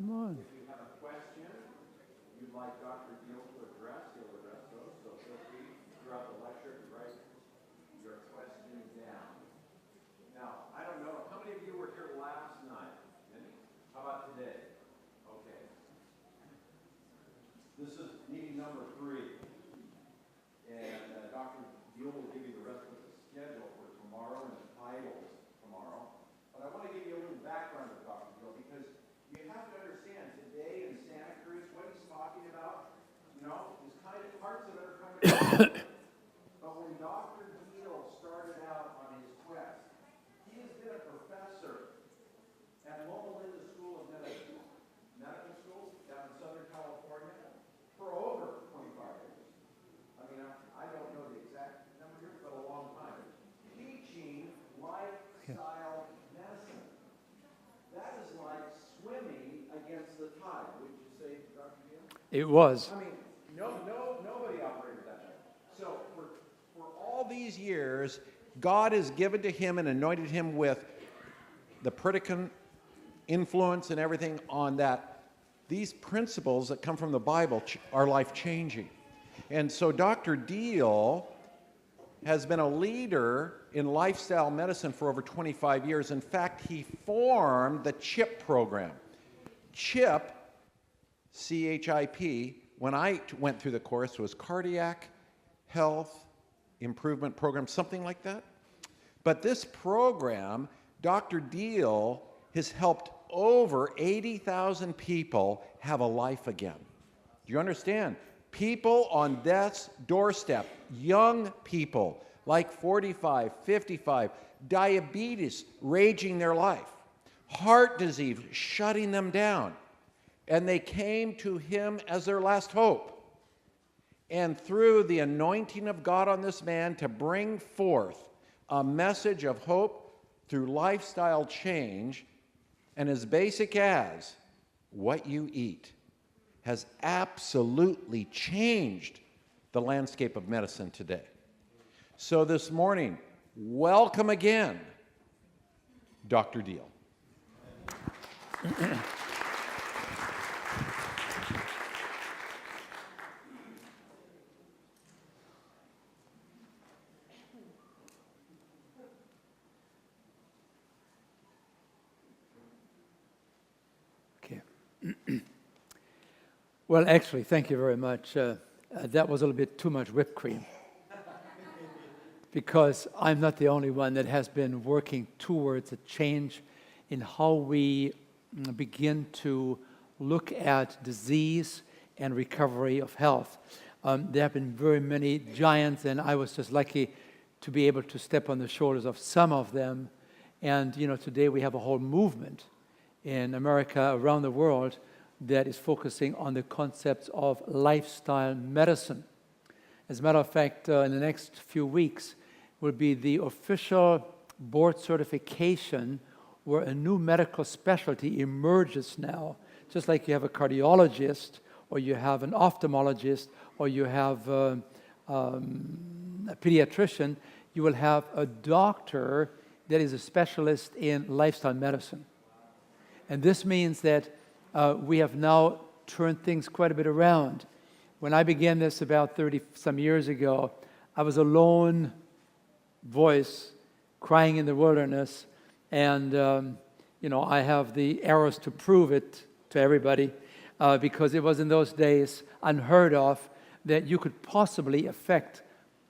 Come on. If you have a question you'd like Dr. Diehl to address, he'll address those. So feel free throughout the lecture to write your questions down. Now, I don't know, how many of you were here last night? Any? How about today? Okay. This is meeting number 3. And Dr. Diehl will give you the rest of the schedule for tomorrow and the titles tomorrow. But I want to give you a little background of Dr. Diehl because you have to understand today in Santa Cruz, what he's talking about, you know, is kind of parts of it are kind of but when Dr. Diehl started out on his quest, he has been a professor at Loma Linda School of Medicine, medical school down in Southern California, for over 25 years. I mean, I don't know the exact number here, but a long time. Teaching lifestyle medicine. That is like swimming against the tide, would you say, Dr. Diehl? It was. I mean, nobody operated that way. So for all these years, God has given to him and anointed him with the Predican influence and everything on that. These principles that come from the Bible are life-changing. And so Dr. Diehl has been a leader in lifestyle medicine for over 25 years. In fact, he formed the CHIP program. CHIP, C-H-I-P, when I went through the course, was Cardiac Health Improvement Program, something like that. But this program, Dr. Diehl has helped over 80,000 people have a life again. Do you understand? People on death's doorstep, young people like 45, 55, diabetes raging their life, heart disease shutting them down, and they came to him as their last hope. And through the anointing of God on this man to bring forth a message of hope through lifestyle change, and as basic as what you eat, has absolutely changed the landscape of medicine today. So this morning, welcome again, Dr. Diehl. Well, actually, thank you very much. That was a little bit too much whipped cream. Because I'm not the only one that has been working towards a change in how we begin to look at disease and recovery of health. There have been very many giants, and I was just lucky to be able to step on the shoulders of some of them. And, you know, today we have a whole movement in America, around the world, that is focusing on the concepts of lifestyle medicine. As a matter of fact, in the next few weeks will be the official board certification where a new medical specialty emerges now. Just like you have a cardiologist, or you have an ophthalmologist, or you have a pediatrician, you will have a doctor that is a specialist in lifestyle medicine. And this means that we have now turned things quite a bit around. When I began this about 30-some years ago, I was a lone voice crying in the wilderness, and you know, I have the arrows to prove it to everybody, because it was in those days unheard of that you could possibly affect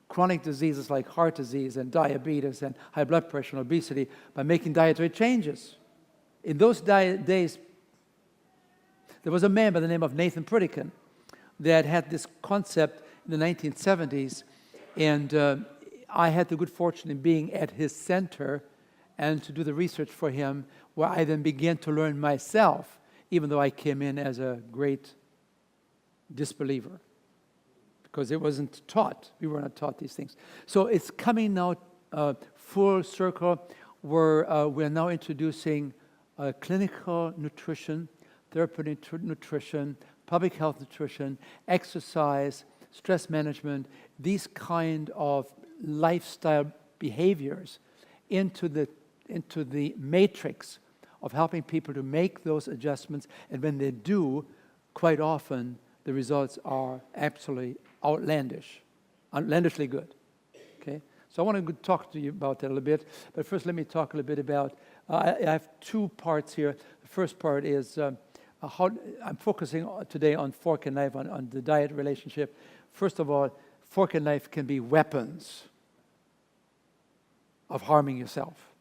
chronic diseases like heart disease and diabetes and high blood pressure and obesity by making dietary changes. In those days, there was a man by the name of Nathan Predican that had this concept in the 1970s, and I had the good fortune in being at his center and to do the research for him, where I then began to learn myself, even though I came in as a great disbeliever, because it wasn't taught. We were not taught these things. So it's coming now full circle, where we're now introducing clinical nutrition, therapeutic nutrition, public health nutrition, exercise, stress management, these kind of lifestyle behaviors into the matrix of helping people to make those adjustments. And when they do, quite often the results are absolutely outlandishly good. Okay? So I want to talk to you about that a little bit. But first, let me talk a little bit about, I have two parts here. The first part is how I'm focusing today on fork and knife, on the diet relationship. First of all, fork and knife can be weapons of harming yourself.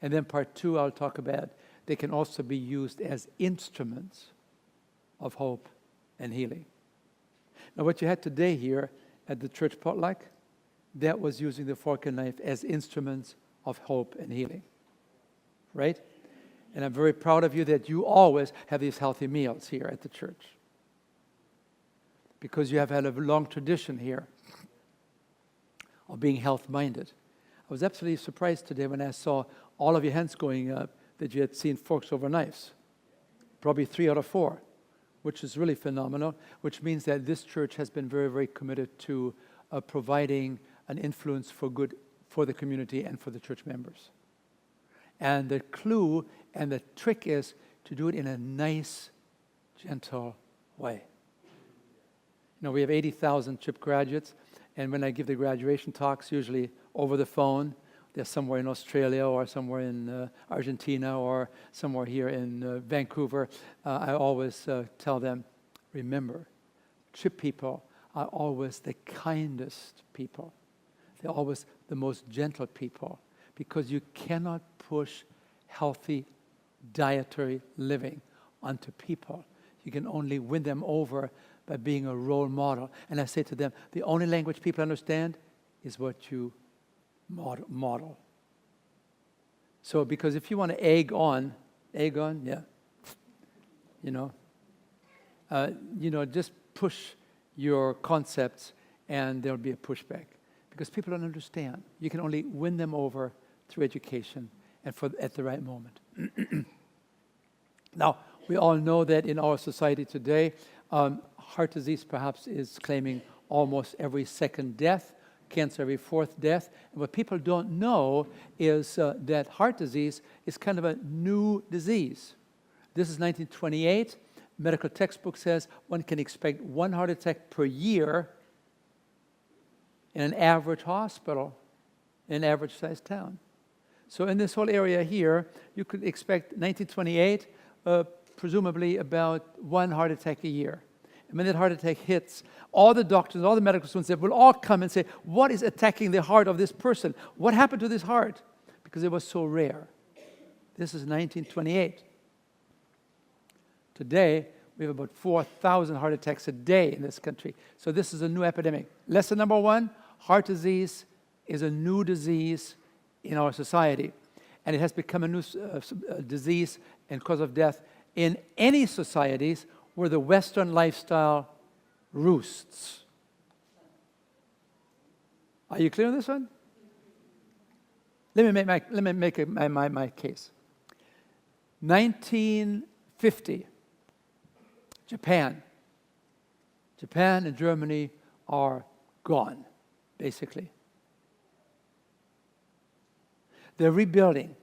And then part two, I'll talk about, they can also be used as instruments of hope and healing. Now, what you had today here at the church potluck, that was using the fork and knife as instruments of hope and healing. Right? And I'm very proud of you that you always have these healthy meals here at the church, because you have had a long tradition here of being health-minded. I was absolutely surprised today when I saw all of your hands going up that you had seen forks over knives. Probably 3 out of 4, which is really phenomenal, which means that this church has been very, very committed to providing an influence for good for the community and for the church members. And the clue and the trick is to do it in a nice, gentle way. You know, we have 80,000 CHIP graduates, and when I give the graduation talks, usually over the phone, they're somewhere in Australia or somewhere in Argentina or somewhere here in Vancouver, I always tell them, remember, CHIP people are always the kindest people. They're always the most gentle people, because you cannot push healthy dietary living onto people. You can only win them over by being a role model. And I say to them, the only language people understand is what you model. So, because if you want to egg on, yeah, just push your concepts and there'll be a pushback. Because people don't understand. You can only win them over through education and at the right moment. Now, we all know that in our society today, heart disease perhaps is claiming almost every second death, cancer every fourth death. And what people don't know is that heart disease is kind of a new disease. This is 1928. Medical textbook says one can expect 1 heart attack per year in an average hospital, in an average-sized town. So in this whole area here, you could expect 1928, presumably about 1 heart attack a year. And when that heart attack hits, all the doctors, all the medical students, they will all come and say, what is attacking the heart of this person? What happened to this heart? Because it was so rare. This is 1928. Today, we have about 4,000 heart attacks a day in this country. So this is a new epidemic. Lesson number 1, heart disease is a new disease in our society. And it has become a new disease and cause of death in any societies where the Western lifestyle roosts. Are you clear on this one? Let me make my case. 1950, Japan and Germany are gone, basically. They're rebuilding.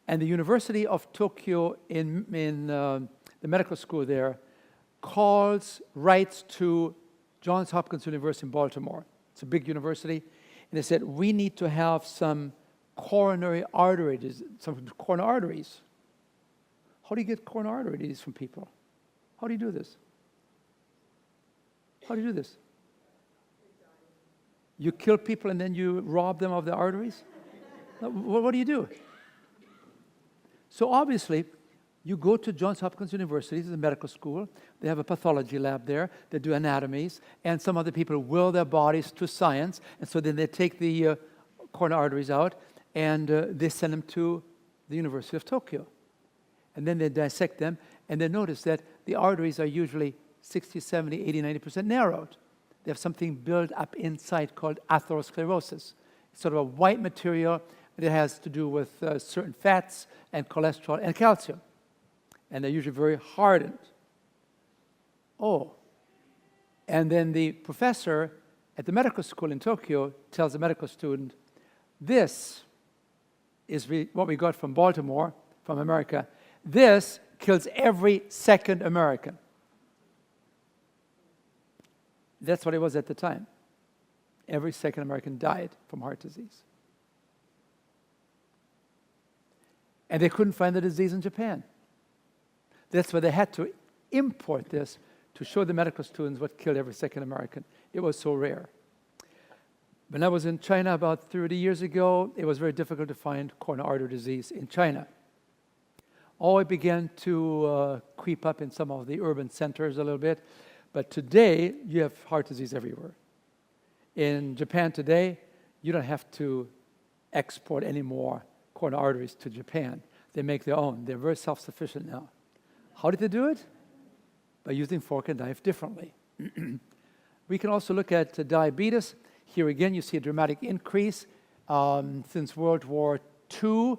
And the University of Tokyo in the medical school there writes to Johns Hopkins University in Baltimore. It's a big university. And they said, we need to have some coronary arteries. How do you get coronary artery disease from people? How do you do this? You kill people and then you rob them of the arteries? What do you do? So obviously, you go to Johns Hopkins University, it's a medical school. They have a pathology lab there. They do anatomies. And some other people will their bodies to science. And so then they take the coronary arteries out and they send them to the University of Tokyo. And then they dissect them. And they notice that the arteries are usually 60, 70, 80, 90% narrowed. They have something built up inside called atherosclerosis. It's sort of a white material that has to do with certain fats and cholesterol and calcium. And they're usually very hardened. Oh. And then the professor at the medical school in Tokyo tells a medical student, this is what we got from Baltimore, from America. This kills every second American. That's what it was at the time. Every second American died from heart disease. And they couldn't find the disease in Japan. That's why they had to import this to show the medical students what killed every second American. It was so rare. When I was in China about 30 years ago, it was very difficult to find coronary artery disease in China. Oh, it began to creep up in some of the urban centers a little bit. But today, you have heart disease everywhere. In Japan today, you don't have to export any more coronary arteries to Japan. They make their own. They're very self-sufficient now. How did they do it? By using fork and knife differently. We can also look at diabetes. Here again, you see a dramatic increase since World War II,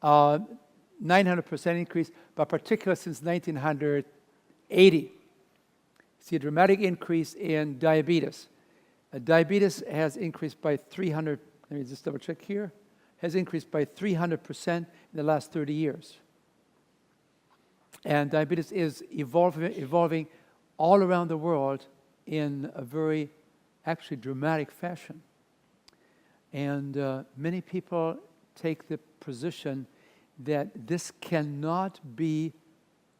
900% increase, but particularly since 1980. See a dramatic increase in diabetes. Diabetes has increased by 300, let me just double check here, has increased by 300% in the last 30 years. And diabetes is evolving all around the world in a very, actually dramatic fashion. And many people take the position that this cannot be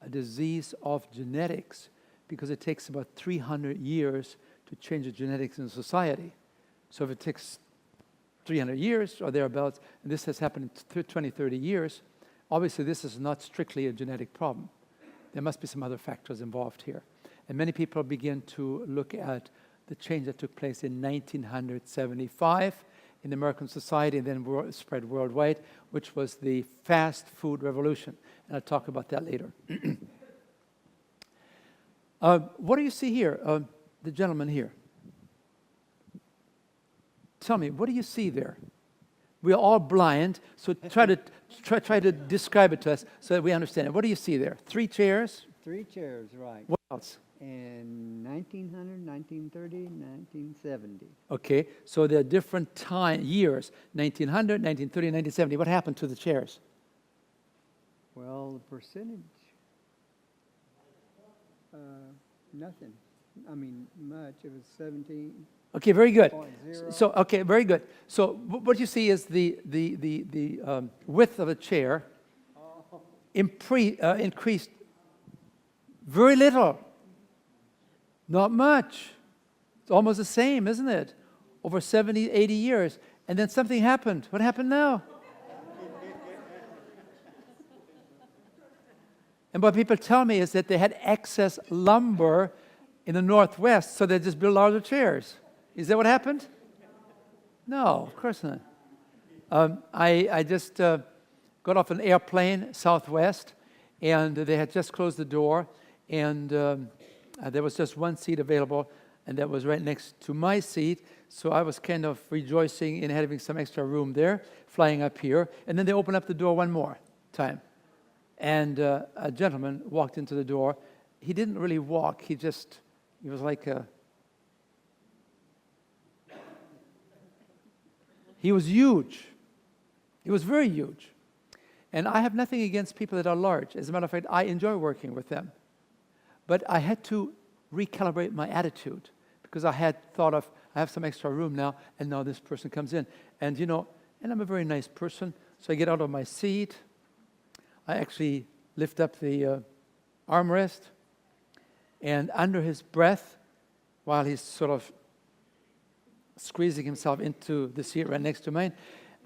a disease of genetics because it takes about 300 years to change the genetics in society. So if it takes 300 years or thereabouts, and this has happened in 20, 30 years, obviously this is not strictly a genetic problem. There must be some other factors involved here. And many people begin to look at the change that took place in 1975 in American society and then spread worldwide, which was the fast food revolution. And I'll talk about that later. What do you see here? The gentleman here. Tell me, what do you see there? We are all blind, so try to describe it to us so that we understand it. What do you see there? 3 chairs? 3 chairs, right. What else? In 1900, 1930, 1970. Okay, so there are different years, 1900, 1930, 1970. What happened to the chairs? Well, the percentage, nothing. I mean, much. It was 17. Okay, very good. 0.0. So, okay, very good. So, what you see is the width of a chair increased very little. Not much. It's almost the same, isn't it? Over 70, 80 years. And then something happened. What happened now? And what people tell me is that they had excess lumber in the Northwest, so they just built larger chairs. Is that what happened? No, of course not. I just got off an airplane, Southwest, and they had just closed the door, and there was just one seat available, and that was right next to my seat. So I was kind of rejoicing in having some extra room there, flying up here. And then they opened up the door one more time. And a gentleman walked into the door. He didn't really walk. He was like he was huge. He was very huge. And I have nothing against people that are large. As a matter of fact, I enjoy working with them. But I had to recalibrate my attitude because I had thought of, I have some extra room now, and now this person comes in. And, and I'm a very nice person, so I get out of my seat. I actually lift up the armrest, and under his breath, while he's sort of squeezing himself into the seat right next to mine,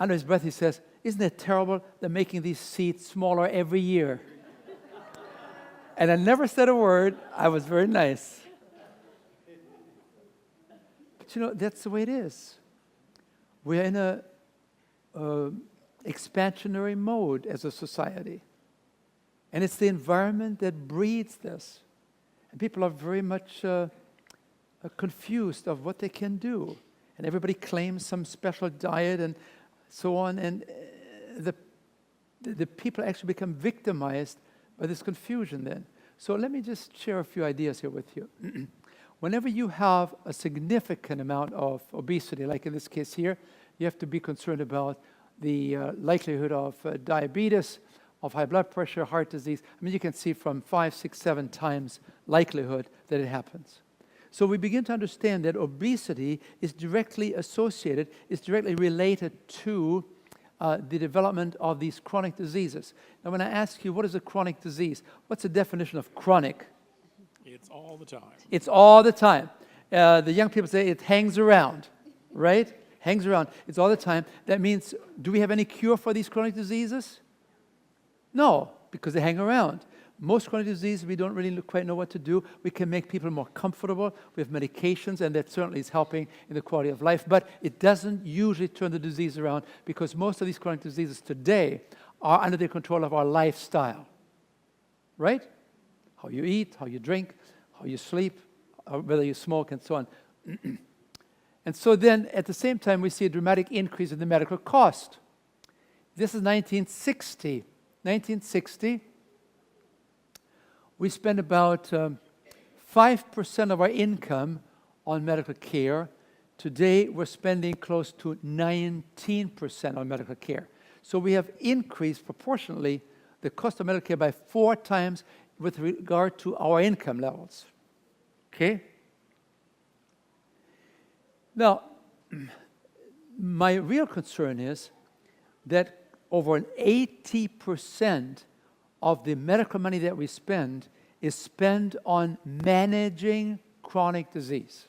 under his breath he says, "Isn't it terrible they're making these seats smaller every year?" And I never said a word. I was very nice. But that's the way it is. We're in a expansionary mode as a society. And it's the environment that breeds this. And people are very much confused of what they can do. And everybody claims some special diet and so on. And the people actually become victimized by this confusion then. So let me just share a few ideas here with you. Whenever you have a significant amount of obesity, like in this case here, you have to be concerned about the likelihood of diabetes, of high blood pressure, heart disease. I mean, you can see from 5, 6, 7 times likelihood that it happens. So we begin to understand that obesity is directly associated, is directly related to the development of these chronic diseases. Now, when I ask you, what is a chronic disease? What's the definition of chronic? It's all the time. It's all the time. The young people say it hangs around, right? Hangs around. It's all the time. That means, do we have any cure for these chronic diseases? No, because they hang around. Most chronic diseases, we don't really quite know what to do. We can make people more comfortable. We have medications, and that certainly is helping in the quality of life. But it doesn't usually turn the disease around, because most of these chronic diseases today are under the control of our lifestyle, right? How you eat, how you drink, how you sleep, whether you smoke, and so on. And so then, at the same time, we see a dramatic increase in the medical cost. This is 1960. 1960, we spend about 5% of our income on medical care. Today, we're spending close to 19% on medical care. So we have increased proportionally the cost of medical care by 4 times with regard to our income levels. Okay? Now, my real concern is that over 80% of the medical money that we spend is spent on managing chronic disease.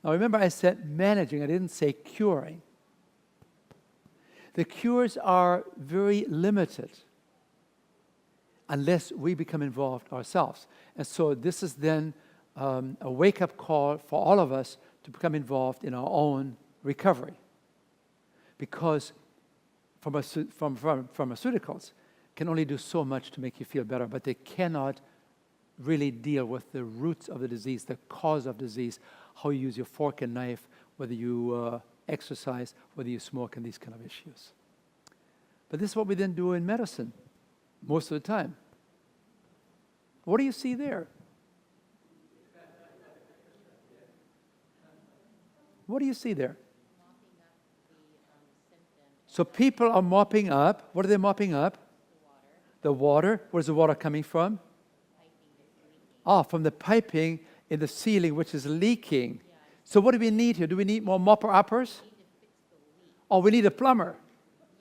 Now remember, I said managing, I didn't say curing. The cures are very limited unless we become involved ourselves. And so this is then a wake-up call for all of us to become involved in our own recovery. Because pharmaceuticals can only do so much to make you feel better, but they cannot really deal with the roots of the disease, the cause of disease, how you use your fork and knife, whether you exercise, whether you smoke, and these kind of issues. But this is what we then do in medicine most of the time. What do you see there? What do you see there? So people are mopping up. What are they mopping up? The water. Where's the water coming from? From the piping in the ceiling, which is leaking. So what do we need here? Do we need more mopper-uppers? Oh, we need a plumber.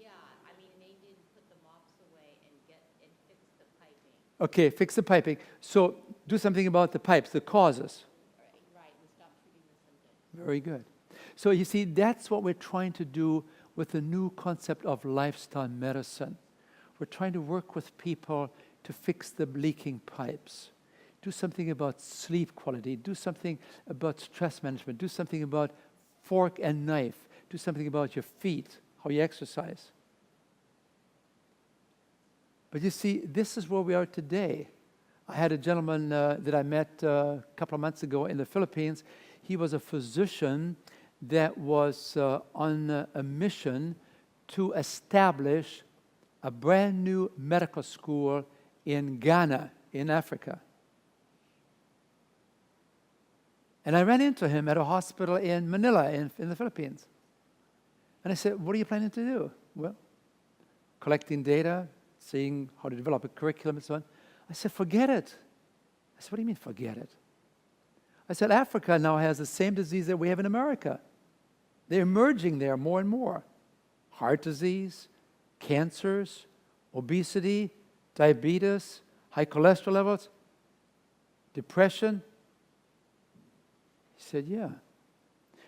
Yeah, I mean, they did put the mops away and fix the piping. Okay, fix the piping. So do something about the pipes, the causes. Right, and stop treating the symptoms. Very good. So you see, that's what we're trying to do with the new concept of lifestyle medicine. We're trying to work with people to fix the leaking pipes. Do something about sleep quality. Do something about stress management. Do something about fork and knife. Do something about your feet, how you exercise. But you see, this is where we are today. I had a gentleman that I met a couple of months ago in the Philippines. He was a physician that was on a mission to establish a brand new medical school in Ghana, in Africa. And I ran into him at a hospital in Manila, in the Philippines. And I said, what are you planning to do? Well, collecting data, seeing how to develop a curriculum and so on. I said, forget it. I said, what do you mean, forget it? I said, Africa now has the same disease that we have in America. They're emerging there more and more. Heart disease, cancers, obesity, diabetes, high cholesterol levels, depression. He said, yeah.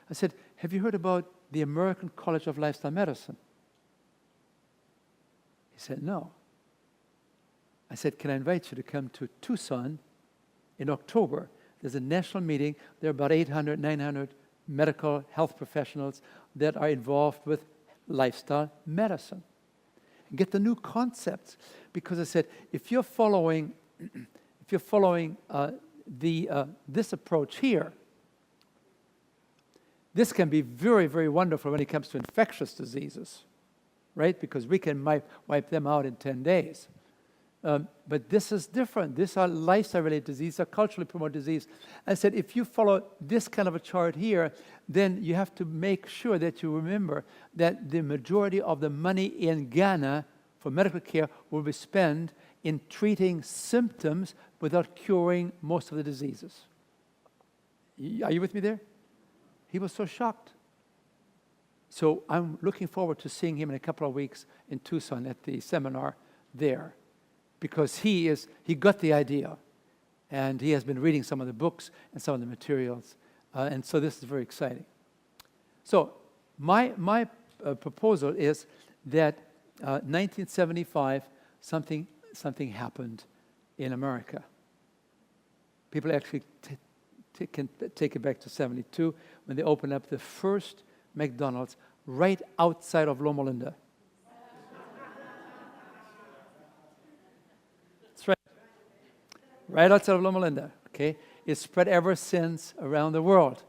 I said, have you heard about the American College of Lifestyle Medicine? He said, no. I said, can I invite you to come to Tucson in October? There's a national meeting. There are about 800, 900 medical health professionals that are involved with lifestyle medicine. And get the new concepts. Because I said, if you're following this approach here, this can be very, very wonderful when it comes to infectious diseases, right? Because we can wipe them out in 10 days. But this is different. These are lifestyle-related diseases, are culturally promoted disease. I said, if you follow this kind of a chart here, then you have to make sure that you remember that the majority of the money in Ghana for medical care will be spent in treating symptoms without curing most of the diseases. Are you with me there? He was so shocked. So I'm looking forward to seeing him in a couple of weeks in Tucson at the seminar there, because he got the idea, and he has been reading some of the books and some of the materials, and so this is very exciting. So my proposal is that 1975 something happened in America. People actually can take it back to 72 when they opened up the first McDonald's right outside of Loma Linda. That's right. Right outside of Loma Linda, okay? It's spread ever since around the world.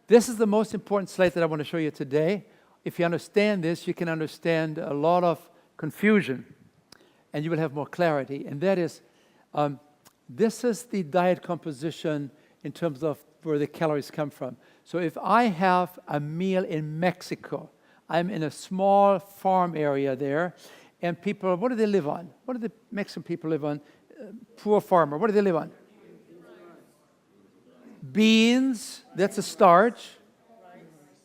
This is the most important slide that I want to show you today. If you understand this, you can understand a lot of confusion, and you will have more clarity. And that is, this is the diet composition in terms of where the calories come from. So if I have a meal in Mexico, I'm in a small farm area there, and people, what do they live on? What do the Mexican people live on? Poor farmer, what do they live on? Beans, that's a starch.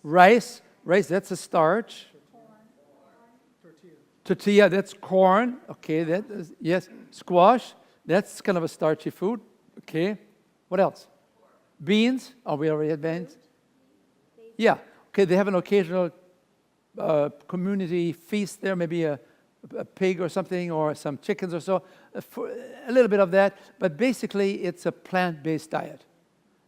Rice, that's a starch. Tortilla, that's corn. Okay, that is, yes. Squash, that's kind of a starchy food. Okay, what else? Beans, oh, we already had beans. Yeah, okay, they have an occasional community feast there, maybe a pig or something, or some chickens or so, a little bit of that, but basically it's a plant-based diet,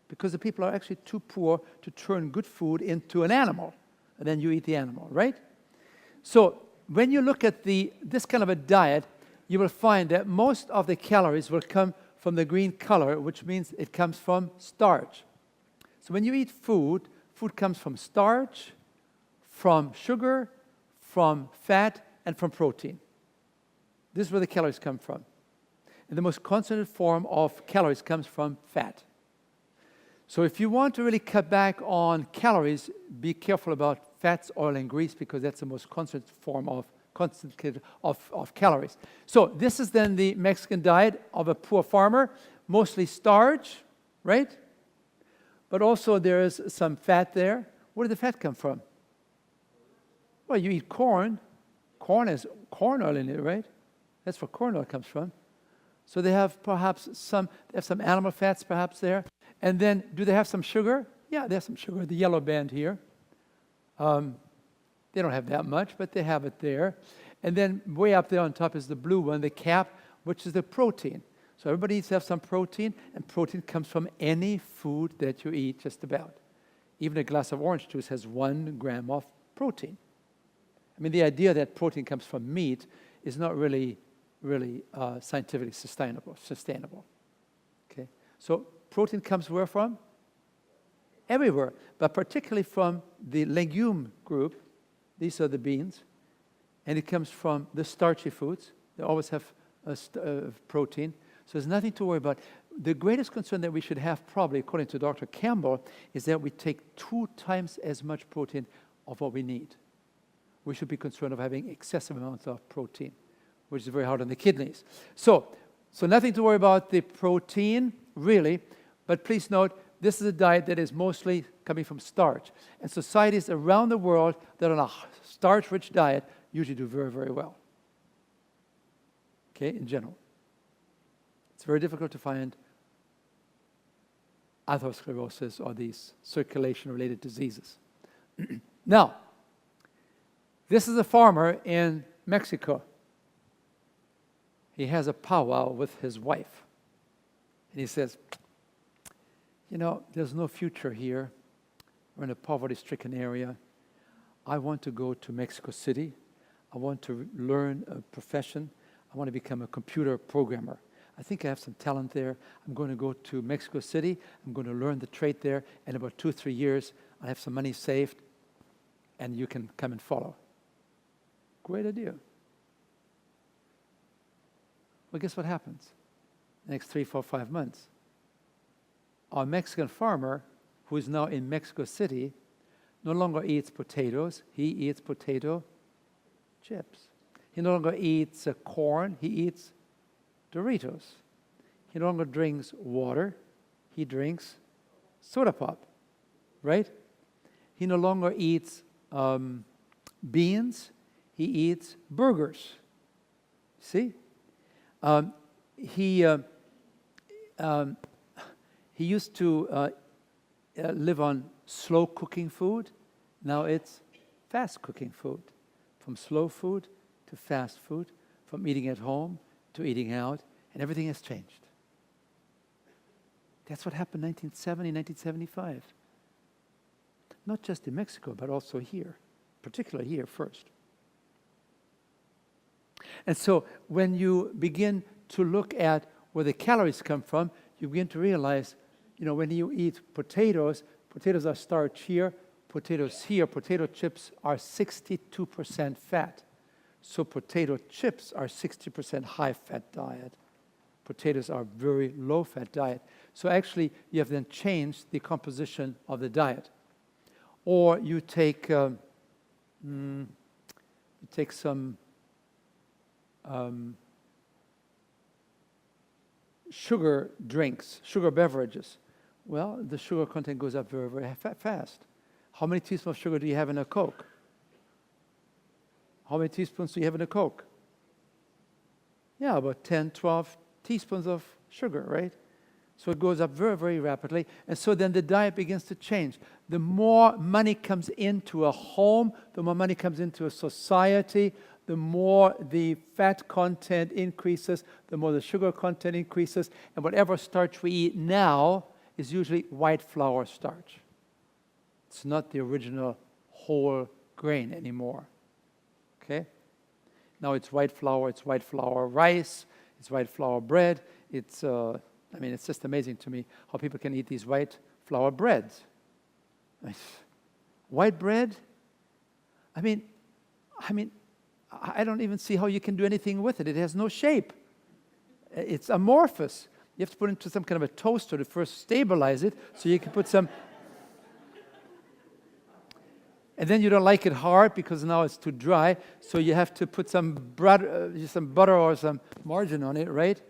because the people are actually too poor to turn good food into an animal, and then you eat the animal, right? So when you look at this kind of a diet, you will find that most of the calories will come from the green color, which means it comes from starch. So when you eat food, food comes from starch, from sugar, from fat, and from protein. This is where the calories come from. And the most concentrated form of calories comes from fat. So if you want to really cut back on calories, be careful about fats, oil, and grease, because that's the most concentrated form of calories. So this is then the Mexican diet of a poor farmer, mostly starch, right? But also there is some fat there. Where did the fat come from? Well, you eat corn. Corn has corn oil in it, right? That's where corn oil comes from. So they have perhaps some animal fats perhaps there. And then, do they have some sugar? Yeah, they have some sugar, the yellow band here. They don't have that much, but they have it there. And then way up there on top is the blue one, the cap, which is the protein. So everybody needs to have some protein, and protein comes from any food that you eat, just about. Even a glass of orange juice has 1 gram of protein. I mean, the idea that protein comes from meat is not really scientifically sustainable. Okay, so protein comes where from? Everywhere, but particularly from the legume group. These are the beans, and it comes from the starchy foods. They always have protein, so there's nothing to worry about. The greatest concern that we should have, probably, according to Dr. Campbell, is that we take 2 times as much protein of what we need. We should be concerned of having excessive amounts of protein, which is very hard on the kidneys. So nothing to worry about the protein, really, but please note, this is a diet that is mostly coming from starch. And societies around the world that are on a starch-rich diet usually do very, very well. Okay, in general. It's very difficult to find atherosclerosis or these circulation-related diseases. Now, this is a farmer in Mexico. He has a powwow with his wife. And he says, you know, there's no future here. We're in a poverty-stricken area. I want to go to Mexico City. I want to learn a profession. I want to become a computer programmer. I think I have some talent there. I'm going to go to Mexico City. I'm going to learn the trade there. In about 2 or 3 years, I have some money saved, and you can come and follow. Great idea. Well, guess what happens? The next 3, 4, 5 months. Our Mexican farmer, who is now in Mexico City, no longer eats potatoes. He eats potato chips. He no longer eats corn. He eats Doritos. He no longer drinks water. He drinks soda pop, right? He no longer eats beans. He eats burgers. See? He used to live on slow cooking food. Now it's fast cooking food. From slow food to fast food, from eating at home to eating out, and everything has changed. That's what happened in 1970, 1975. Not just in Mexico, but also here, particularly here first. And so when you begin to look at where the calories come from, you begin to realize, when you eat potatoes, potatoes are starch here, potatoes here, potato chips are 62% fat. So potato chips are 60% high-fat diet. Potatoes are very low-fat diet. So actually, you have then changed the composition of the diet. Or you take some sugar drinks, sugar beverages. Well, the sugar content goes up very, very fast. How many teaspoons of sugar do you have in a Coke? How many teaspoons do you have in a Coke? Yeah, about 10, 12 teaspoons of sugar, right? So it goes up very, very rapidly. And so then the diet begins to change. The more money comes into a home, the more money comes into a society, the more the fat content increases, the more the sugar content increases. And whatever starch we eat now is usually white flour starch. It's not the original whole grain anymore. Okay? Now it's white flour rice, it's white flour bread. It's just amazing to me how people can eat these white flour breads. White bread? I don't even see how you can do anything with it. It has no shape. It's amorphous. You have to put it into some kind of a toaster to first stabilize it so you can put some... And then you don't like it hard because now it's too dry, so you have to put some butter or some margarine on it, right?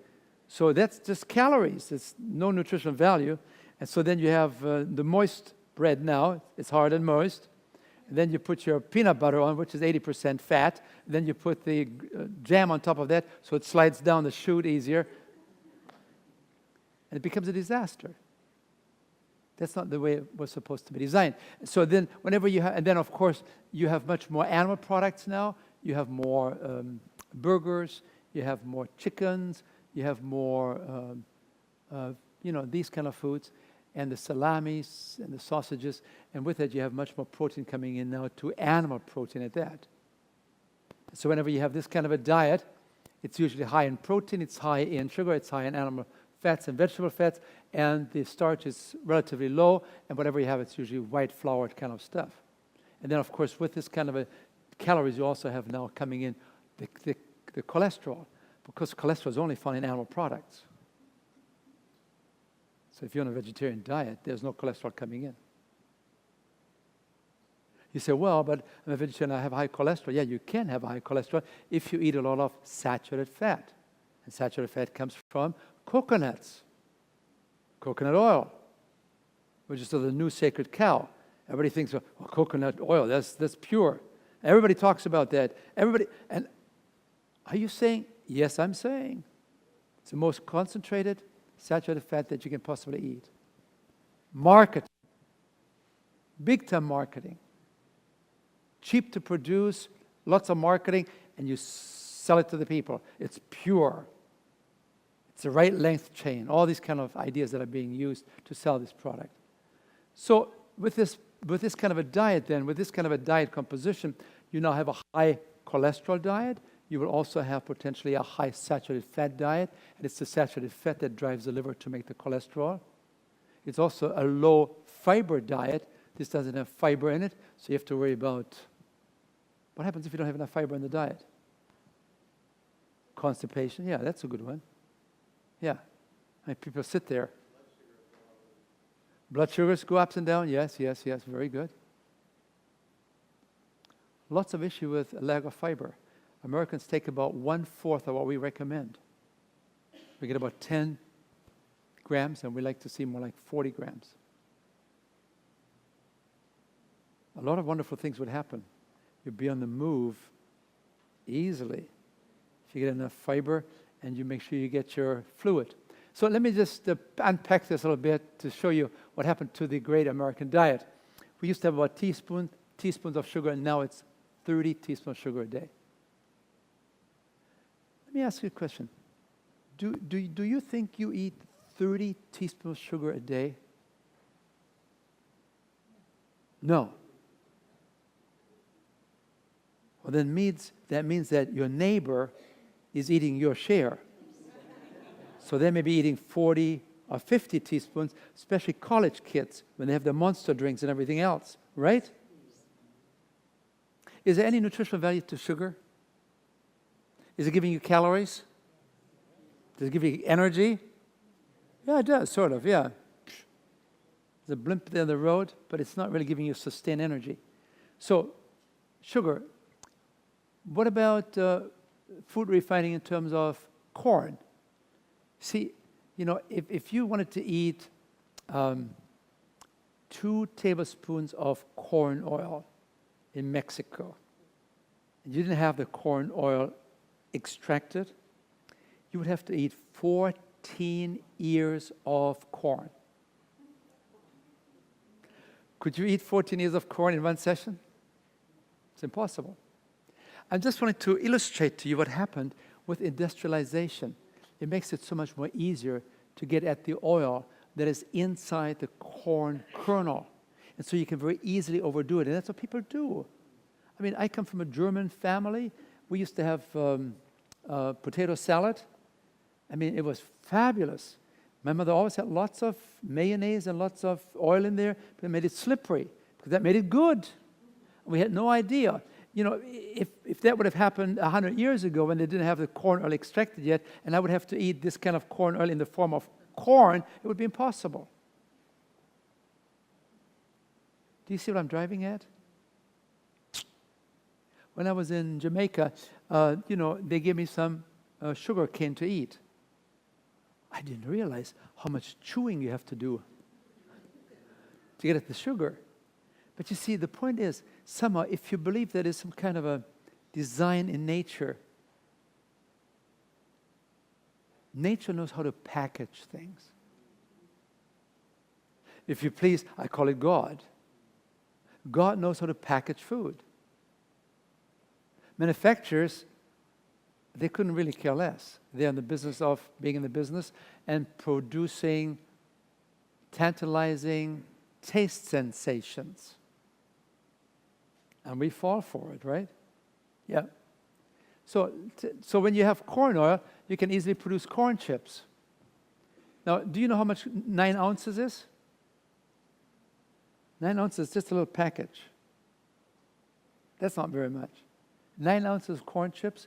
So that's just calories. It's no nutritional value. And so then you have the moist bread now. It's hard and moist. And then you put your peanut butter on, which is 80% fat. And then you put the jam on top of that, so it slides down the chute easier. And it becomes a disaster. That's not the way it was supposed to be designed. So then whenever you have, and then of course you have much more animal products now. You have more burgers, you have more chickens, you have more, these kind of foods, and the salamis and the sausages, and with that you have much more protein coming in now, to animal protein at that. So whenever you have this kind of a diet, it's usually high in protein, it's high in sugar, it's high in animal fats and vegetable fats, and the starch is relatively low, and whatever you have, it's usually white floured kind of stuff. And then, of course, with this kind of a calories, you also have now coming in the cholesterol, because cholesterol is only found in animal products. So if you're on a vegetarian diet, there's no cholesterol coming in. You say, well, but I'm a vegetarian, I have high cholesterol. Yeah, you can have high cholesterol if you eat a lot of saturated fat. And saturated fat comes from coconuts, coconut oil, which is the new sacred cow. Everybody thinks, well, coconut oil, that's pure. Everybody talks about that. And are you saying? Yes, I'm saying. It's the most concentrated saturated fat that you can possibly eat. Marketing. Big time marketing. Cheap to produce, lots of marketing, and you sell it to the people. It's pure. It's the right length chain. All these kind of ideas that are being used to sell this product. So with this kind of a diet then, with this kind of a diet composition, you now have a high cholesterol diet. You will also have potentially a high saturated fat diet, and it's the saturated fat that drives the liver to make the cholesterol. It's also a low fiber diet. This doesn't have fiber in it, so you have to worry about what happens if you don't have enough fiber in the diet. Constipation, yeah, that's a good one. Yeah. People sit there. Blood sugars go up and down, yes, very good. Lots of issue with lack of fiber. Americans take about 1/4 of what we recommend. We get about 10 grams, and we like to see more like 40 grams. A lot of wonderful things would happen. You'd be on the move easily if you get enough fiber and you make sure you get your fluid. So let me just unpack this a little bit to show you what happened to the great American diet. We used to have about teaspoons of sugar, and now it's 30 teaspoons of sugar a day. Let me ask you a question. Do you think you eat 30 teaspoons of sugar a day? No. Well, that means that your neighbor is eating your share. So they may be eating 40 or 50 teaspoons, especially college kids when they have the Monster drinks and everything else, right? Is there any nutritional value to sugar? Is it giving you calories? Does it give you energy? Yeah, it does, sort of, yeah. There's a blimp there on the road, but it's not really giving you sustained energy. So, sugar. What about food refining in terms of corn? See, if you wanted to eat 2 tablespoons of corn oil in Mexico, and you didn't have the corn oil extracted, you would have to eat 14 ears of corn. Could you eat 14 ears of corn in one session? It's impossible. I just wanted to illustrate to you what happened with industrialization. It makes it so much more easier to get at the oil that is inside the corn kernel. And so you can very easily overdo it. And that's what people do. I mean, I come from a German family. We used to have potato salad. I mean, it was fabulous. My mother always had lots of mayonnaise and lots of oil in there, but it made it slippery, because that made it good. We had no idea. If that would have happened 100 years ago when they didn't have the corn oil extracted yet, and I would have to eat this kind of corn oil in the form of corn, it would be impossible. Do you see what I'm driving at? When I was in Jamaica, they gave me some sugar cane to eat. I didn't realize how much chewing you have to do to get at the sugar. But you see, the point is, somehow, if you believe there is some kind of a design in nature, nature knows how to package things. If you please, I call it God. God knows how to package food. Manufacturers, they couldn't really care less. They're in the business of being in the business and producing tantalizing taste sensations. And we fall for it, right? Yeah. So when you have corn oil, you can easily produce corn chips. Now, do you know how much 9 ounces is? 9 ounces is just a little package. That's not very much. 9 ounces of corn chips.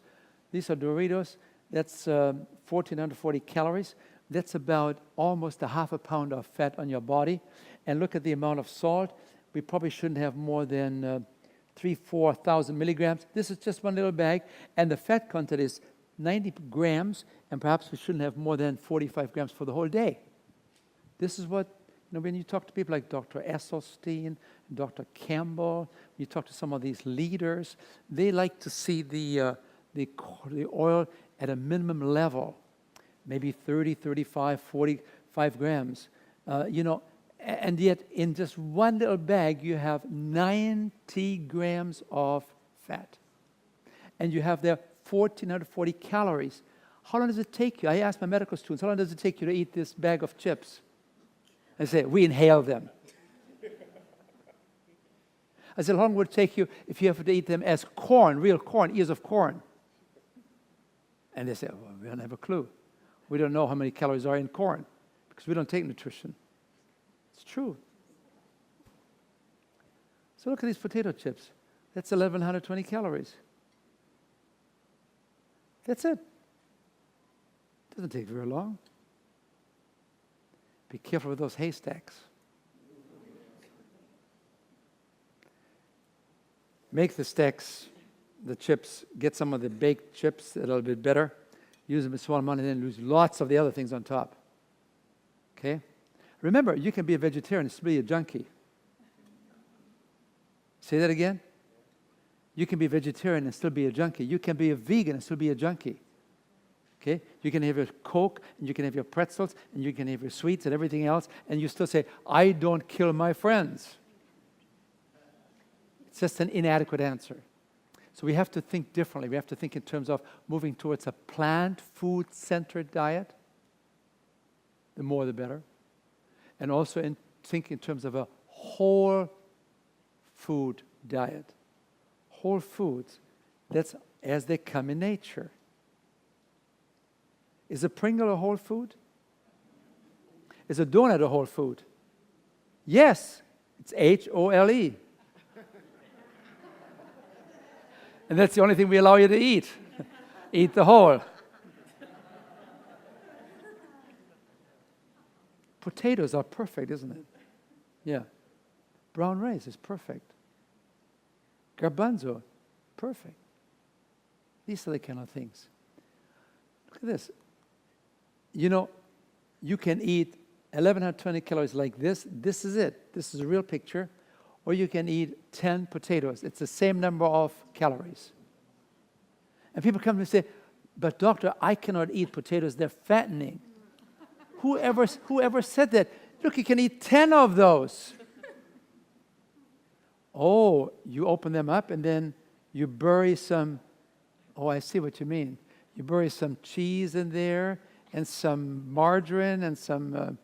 These are Doritos. That's 1,440 calories. That's about almost a half a pound of fat on your body. And look at the amount of salt. We probably shouldn't have more than 3,000-4,000 milligrams. This is just one little bag. And the fat content is 90 grams. And perhaps we shouldn't have more than 45 grams for the whole day. This is what, when you talk to people like Dr. Esselstyn, Dr. Campbell, you talk to some of these leaders, they like to see the oil at a minimum level, maybe 30, 35, 45 grams. And yet in just one little bag, you have 90 grams of fat. And you have there 1,440 calories. How long does it take you? I ask my medical students, how long does it take you to eat this bag of chips? I say, we inhale them. I said, how long would it take you if you have to eat them as corn, real corn, ears of corn? And they say, well, we don't have a clue. We don't know how many calories are in corn because we don't take nutrition. It's true. So look at these potato chips. That's 1,120 calories. That's it. Doesn't take very long. Be careful with those haystacks. Make the stacks, the chips, get some of the baked chips a little bit better. Use them in small amount and then lose lots of the other things on top. Okay? Remember, you can be a vegetarian and still be a junkie. Say that again. You can be a vegetarian and still be a junkie. You can be a vegan and still be a junkie. Okay? You can have your Coke, and you can have your pretzels, and you can have your sweets and everything else, and you still say, I don't kill my friends. It's just an inadequate answer. So we have to think differently. We have to think in terms of moving towards a plant food-centered diet. The more the better. And also think in terms of a whole food diet. Whole foods, that's as they come in nature. Is a Pringle a whole food? Is a donut a whole food? Yes, it's H-O-L-E. And that's the only thing we allow you to eat. Eat the whole. Potatoes are perfect, isn't it? Yeah. Brown rice is perfect. Garbanzo, perfect. These are the kind of things. Look at this. You know, you can eat 1,120 calories like this. This is it. This is a real picture. Or you can eat 10 potatoes. It's the same number of calories. And people come to me and say, but doctor, I cannot eat potatoes. They're fattening. Whoever said that? Look, you can eat 10 of those. Oh, you open them up and then you bury some, oh, I see what you mean. You bury some cheese in there and some margarine and some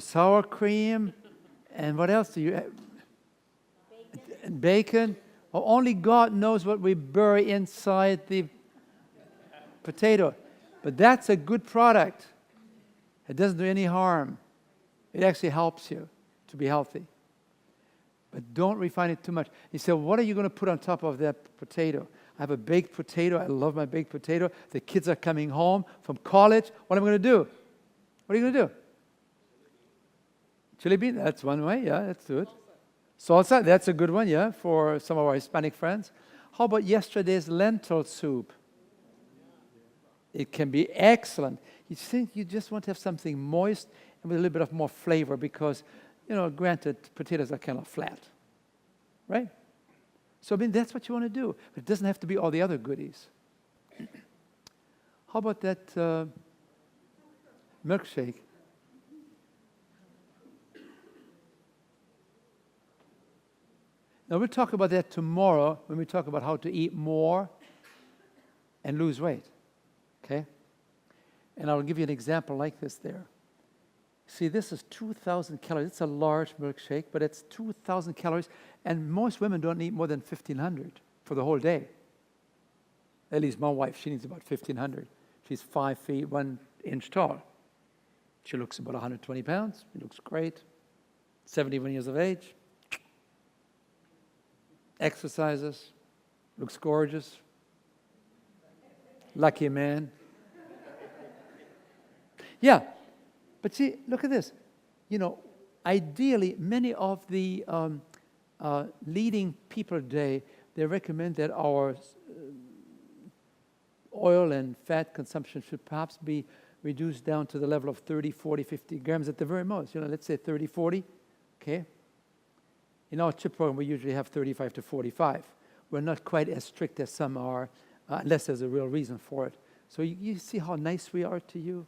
sour cream. And what else do you have? And bacon. Oh, only God knows what we bury inside the potato. But that's a good product. It doesn't do any harm. It actually helps you to be healthy. But don't refine it too much. You say, what are you going to put on top of that potato? I have a baked potato. I love my baked potato. The kids are coming home from college. What am I going to do? What are you going to do? Chili bean? That's one way. Yeah, that's good. Salsa? That's a good one, yeah, for some of our Hispanic friends. How about yesterday's lentil soup? It can be excellent. You think you just want to have something moist and with a little bit of more flavor because, you know, granted, potatoes are kind of flat, right? So, I mean, that's what you want to do. But it doesn't have to be all the other goodies. How about that milkshake? Now, we'll talk about that tomorrow when we talk about how to eat more and lose weight. Okay? And I'll give you an example like this there. See, this is 2,000 calories. It's a large milkshake, but it's 2,000 calories, and most women don't eat more than 1,500 for the whole day. At least my wife, she needs about 1,500. She's 5 feet, 1 inch tall. She looks about 120 pounds. She looks great. 71 years of age. Exercises. Looks gorgeous. Lucky man. Yeah. But see, look at this. You know, ideally, many of the leading people today, they recommend that our oil and fat consumption should perhaps be reduced down to the level of 30, 40, 50 grams at the very most. You know, let's say 30, 40, okay? In our CHIP program, we usually have 35 to 45. We're not quite as strict as some are, unless there's a real reason for it. So you see how nice we are to you?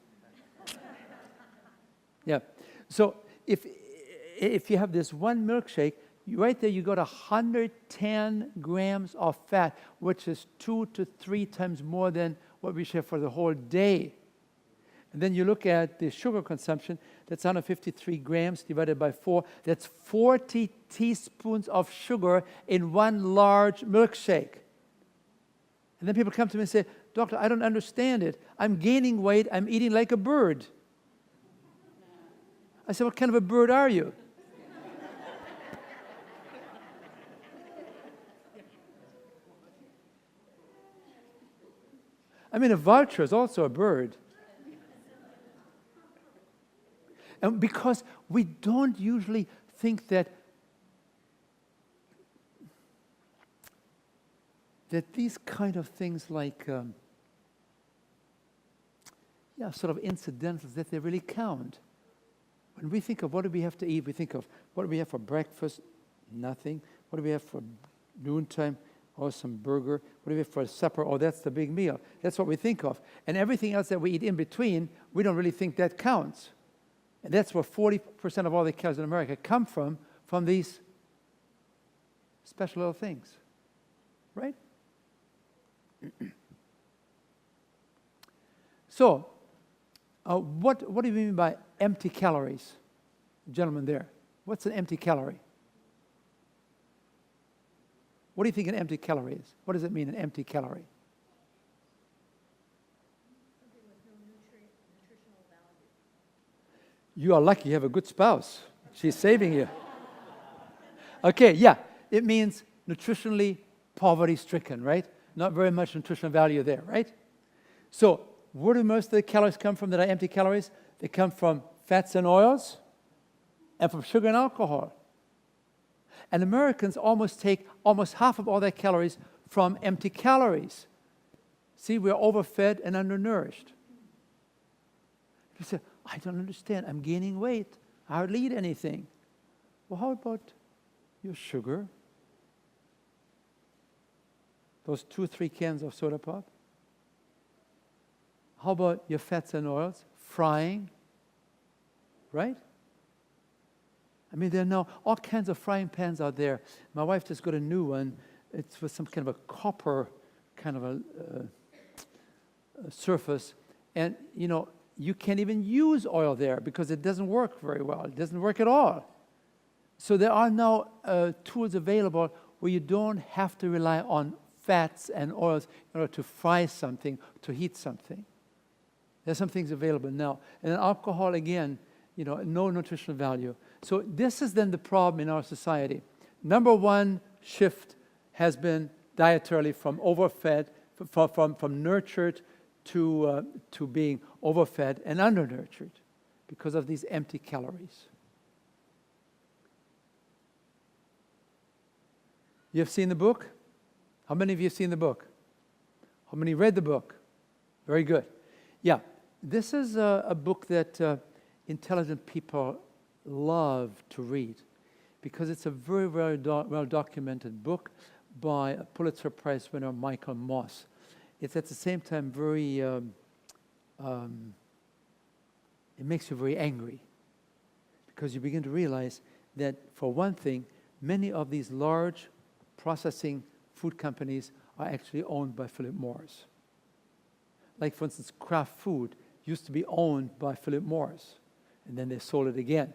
Yeah. So if you have this one milkshake, right there you got 110 grams of fat, which is 2 to 3 times more than what we should have for the whole day. And then you look at the sugar consumption, that's 153 grams divided by 4. That's 40 teaspoons of sugar in one large milkshake. And then people come to me and say, Doctor, I don't understand it. I'm gaining weight. I'm eating like a bird. I said, what kind of a bird are you? I mean, a vulture is also a bird. And because we don't usually think that these kind of things like, sort of incidentals, that they really count. When we think of what do we have to eat, we think of what do we have for breakfast? Nothing. What do we have for noontime? Oh, some burger. What do we have for supper? Oh, that's the big meal. That's what we think of. And everything else that we eat in between, we don't really think that counts. And that's where 40% of all the calories in America come from these special little things. Right? So, what do you mean by empty calories? Gentlemen there. What's an empty calorie? What do you think an empty calorie is? What does it mean, an empty calorie? Something with no nutritional value. You are lucky you have a good spouse. She's saving you. Okay, yeah. It means nutritionally poverty-stricken, right? Not very much nutritional value there, right? So, where do most of the calories come from that are empty calories? They come from fats and oils and from sugar and alcohol. And Americans take almost half of all their calories from empty calories. See, we're overfed and undernourished. You say, I don't understand. I'm gaining weight. I hardly eat anything. Well, how about your sugar? Those 2 or 3 cans of soda pop? How about your fats and oils? Frying? Right? I mean, there are now all kinds of frying pans out there. My wife just got a new one. It's with some kind of a copper kind of a surface. And, you can't even use oil there because it doesn't work very well. It doesn't work at all. So there are now tools available where you don't have to rely on fats and oils in order to fry something, to heat something. There's some things available now. And then alcohol, again, no nutritional value. So this is then the problem in our society. Number one shift has been dietarily from overfed, from nurtured to being overfed and undernurtured because of these empty calories. You have seen the book? How many of you have seen the book? How many read the book? Very good. Yeah, this is a book that intelligent people love to read because it's a very, very well-documented book by a Pulitzer Prize winner, Michael Moss. It's at the same time very, it makes you very angry because you begin to realize that, for one thing, many of these large processing food companies are actually owned by Philip Morris. Like, for instance, Kraft Food used to be owned by Philip Morris, and then they sold it again.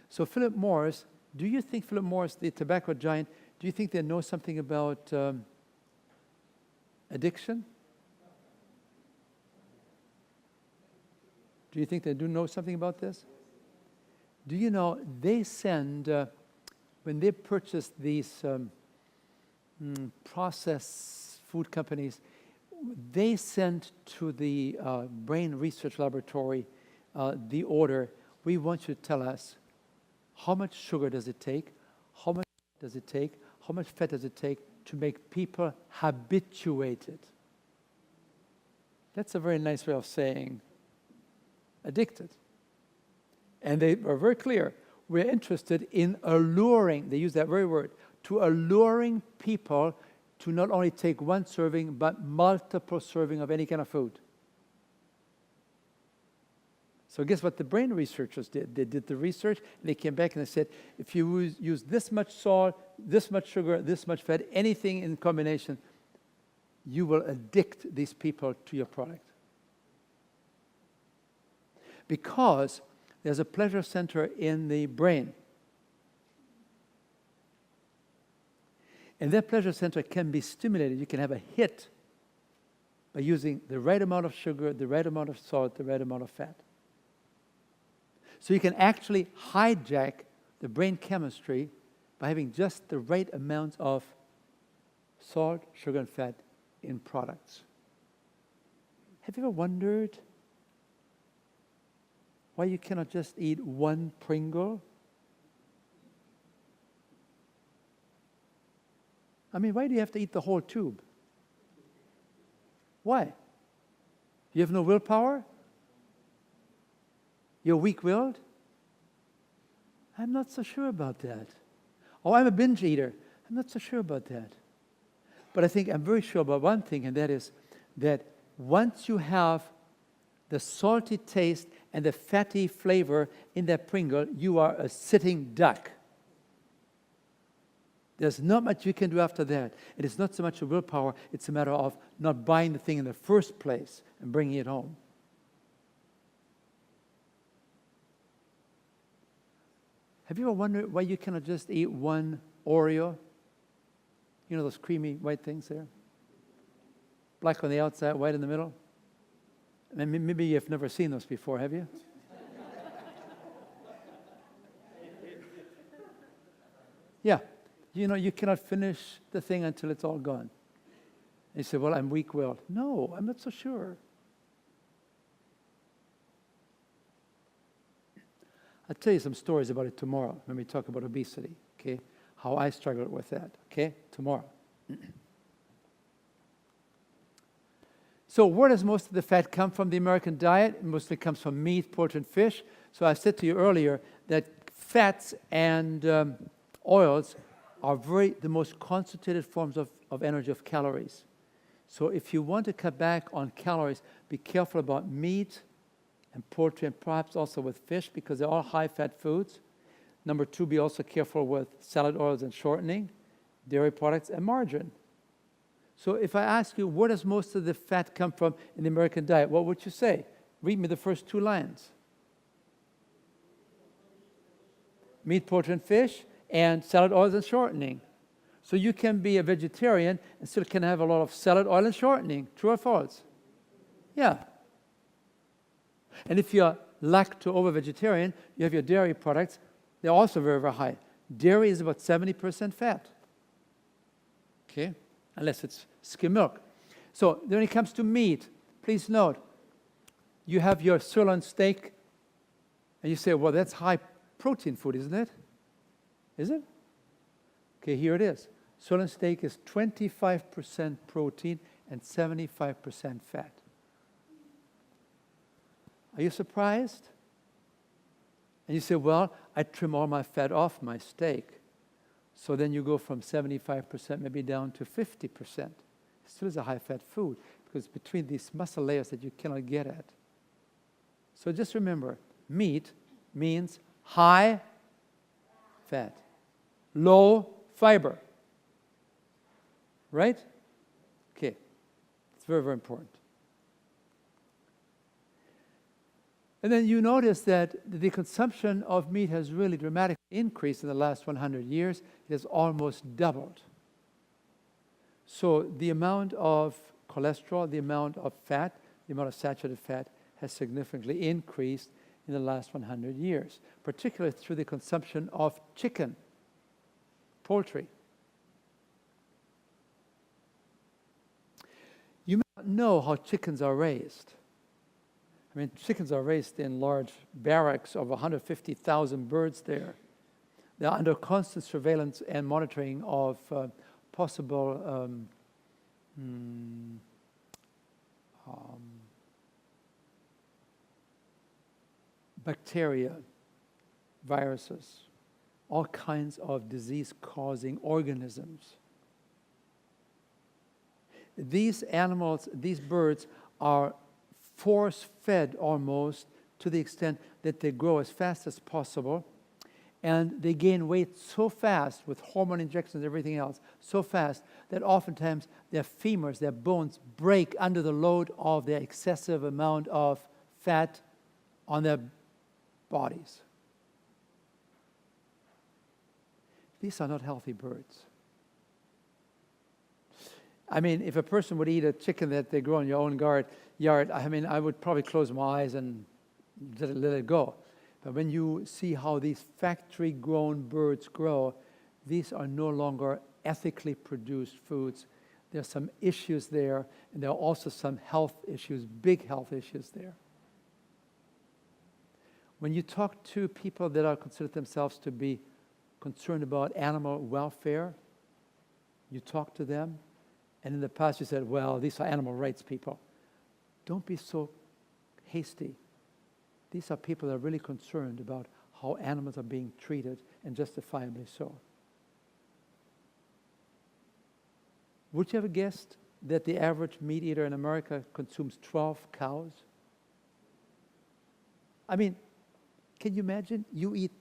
So Philip Morris, do you think Philip Morris, the tobacco giant, do you think they know something about addiction? Do you think they do know something about this? Do you know they send, when they purchase these processed food companies, they send to the brain research laboratory the order, we want you to tell us how much sugar does it take, how much does it take, how much fat does it take to make people habituated. That's a very nice way of saying addicted. And they are very clear. We're interested in alluring, they use that very word, to alluring people to not only take one serving, but multiple serving of any kind of food. So guess what the brain researchers did? They did the research, and they came back and they said, if you use this much salt, this much sugar, this much fat, anything in combination, you will addict these people to your product. Because there's a pleasure center in the brain. And that pleasure center can be stimulated. You can have a hit by using the right amount of sugar, the right amount of salt, the right amount of fat. So you can actually hijack the brain chemistry by having just the right amount of salt, sugar, and fat in products. Have you ever wondered why you cannot just eat one Pringle? I mean, why do you have to eat the whole tube? Why? You have no willpower? You're weak-willed? I'm not so sure about that. Oh, I'm a binge eater. I'm not so sure about that. But I think I'm very sure about one thing, and that is that once you have the salty taste and the fatty flavor in that Pringle, you are a sitting duck. There's not much you can do after that. It is not so much a willpower, it's a matter of not buying the thing in the first place and bringing it home. Have you ever wondered why you cannot just eat one Oreo? You know those creamy white things there? Black on the outside, white in the middle? Maybe you've never seen those before, have you? Yeah. You know, you cannot finish the thing until it's all gone. And you say, well, I'm weak-willed. No, I'm not so sure. I'll tell you some stories about it tomorrow when we talk about obesity, okay? How I struggled with that, okay? Tomorrow. So where does most of the fat come from the American diet? It mostly comes from meat, poultry, and fish. So I said to you earlier that fats and oils are the most concentrated forms of energy, of calories. So if you want to cut back on calories, be careful about meat and poultry and perhaps also with fish because they're all high-fat foods. Number two, be also careful with salad oils and shortening, dairy products, and margarine. So if I ask you, where does most of the fat come from in the American diet, what would you say? Read me the first two lines. Meat, poultry, and fish, and salad oils and shortening. So you can be a vegetarian and still can have a lot of salad oil and shortening. True or false? Yeah. And if you're lacto-ovo-vegetarian, you have your dairy products. They're also very, very high. Dairy is about 70% fat. Okay? Unless it's skim milk. So when it comes to meat, please note, you have your sirloin steak, and you say, well, that's high protein food, isn't it? Is it? Okay, here it is. Sirloin steak is 25% protein and 75% fat. Are you surprised? And you say, well, I trim all my fat off my steak. So then you go from 75% maybe down to 50%. It still is a high-fat food because between these muscle layers that you cannot get at. So just remember, meat means high fat, low fiber. Right? Okay. It's very, very important. And then you notice that the consumption of meat has really dramatically increased in the last 100 years. It has almost doubled. So the amount of cholesterol, the amount of fat, the amount of saturated fat has significantly increased in the last 100 years, particularly through the consumption of chicken, poultry. You may not know how chickens are raised. I mean, chickens are raised in large barracks of 150,000 birds there. They're under constant surveillance and monitoring of possible bacteria, viruses, all kinds of disease-causing organisms. These animals, these birds are force-fed almost to the extent that they grow as fast as possible, and they gain weight so fast with hormone injections and everything else, so fast that oftentimes their femurs, their bones break under the load of their excessive amount of fat on their bodies. These are not healthy birds. I mean, if a person would eat a chicken that they grow in your own yard, I mean, I would probably close my eyes and let it go. But when you see how these factory-grown birds grow, these are no longer ethically produced foods. There's some issues there, and there are also some health issues, big health issues there. When you talk to people that are considered themselves to be concerned about animal welfare, you talk to them, and in the past you said, well, these are animal rights people. Don't be so hasty. These are people that are really concerned about how animals are being treated, and justifiably so. Would you ever guessed that the average meat eater in America consumes 12 cows? I mean, can you imagine? You eat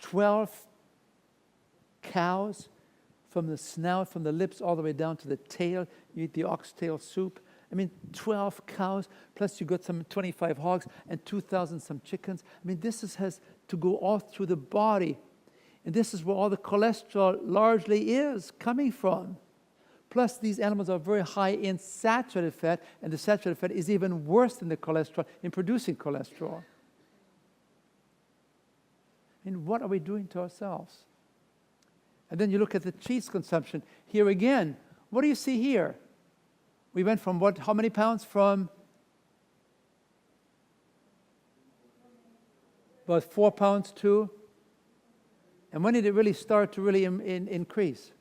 12 cows from the snout, from the lips, all the way down to the tail. You eat the oxtail soup. I mean, 12 cows, plus you got some 25 hogs and 2,000 some chickens. I mean, has to go all through the body. And this is where all the cholesterol largely is coming from. Plus, these animals are very high in saturated fat, and the saturated fat is even worse than the cholesterol in producing cholesterol. And what are we doing to ourselves? And then you look at the cheese consumption. Here again, what do you see here? We went from how many pounds? From about 4 pounds to, and when did it really start to really increase?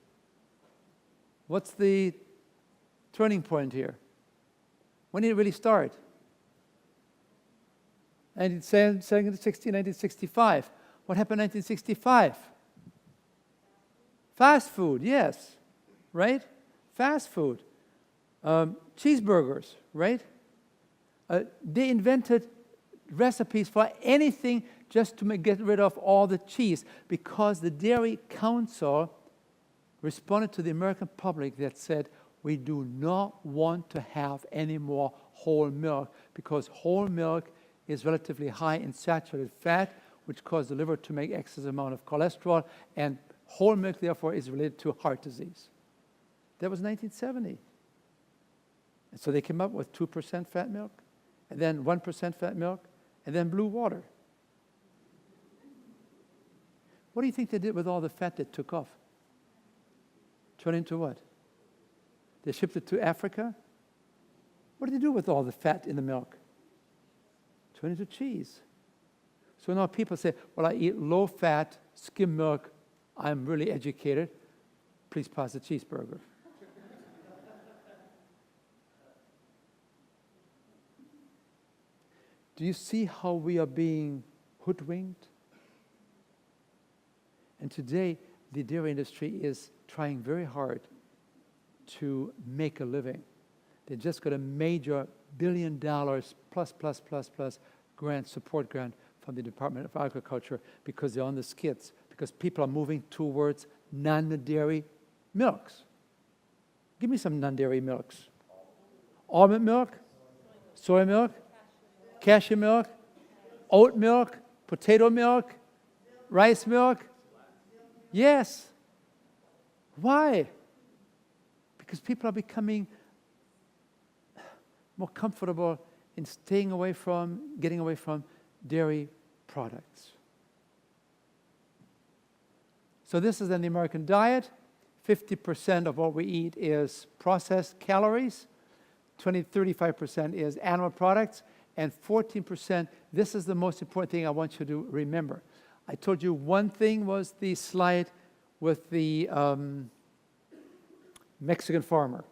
What's the turning point here? When did it really start? 1965. What happened in 1965? Fast food, yes, right? Fast food. Cheeseburgers, right? They invented recipes for anything just to get rid of all the cheese, because the Dairy Council responded to the American public that said, we do not want to have any more whole milk, because whole milk is relatively high in saturated fat, which causes the liver to make excess amount of cholesterol, and whole milk, therefore, is related to heart disease. That was 1970. And so they came up with 2% fat milk, and then 1% fat milk, and then blue water. What do you think they did with all the fat that took off? Turned into what? They shipped it to Africa? What did they do with all the fat in the milk? Turned into cheese. So now people say, well, I eat low-fat, skim milk. I'm really educated. Please pass the cheeseburger. Do you see how we are being hoodwinked? And today, the dairy industry is trying very hard to make a living. They just got a major $1 billion plus grant, support grant from the Department of Agriculture, because they're on the skids, because people are moving towards non-dairy milks. Give me some non-dairy milks. Almond milk, soy milk, cashew milk, oat milk, potato milk, rice milk. Yes. Why? Because people are becoming more comfortable in getting away from dairy products. So this is in the American diet. 50% of what we eat is processed calories. 35% is animal products. And 14%, this is the most important thing I want you to remember. I told you one thing was the slide with the Mexican farmer.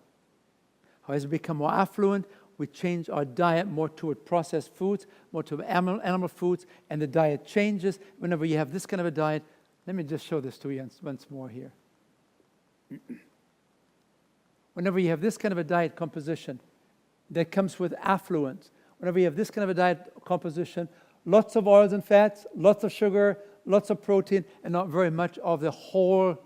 How as we become more affluent, we change our diet more toward processed foods, more to animal foods, and the diet changes. Whenever you have this kind of a diet, let me just show this to you once more here. Whenever you have this kind of a diet composition that comes with affluence, whenever you have this kind of a diet composition, lots of oils and fats, lots of sugar, lots of protein, and not very much of the whole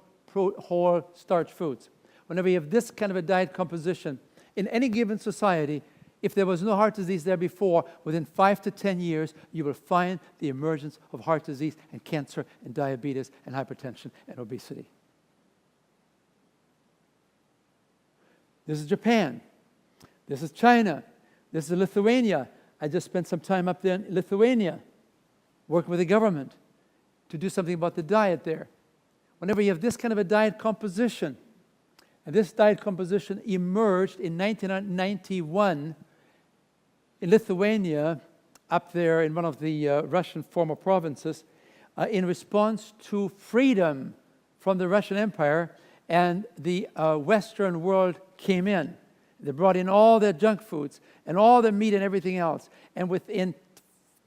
starch foods. Whenever you have this kind of a diet composition, in any given society, if there was no heart disease there before, within 5 to 10 years, you will find the emergence of heart disease and cancer and diabetes and hypertension and obesity. This is Japan. This is China. This is Lithuania. I just spent some time up there in Lithuania, working with the government to do something about the diet there. Whenever you have this kind of a diet composition, And this diet composition emerged in 1991 in Lithuania, up there in one of the Russian former provinces, in response to freedom from the Russian Empire, and the Western world came in. They brought in all their junk foods and all their meat and everything else. And within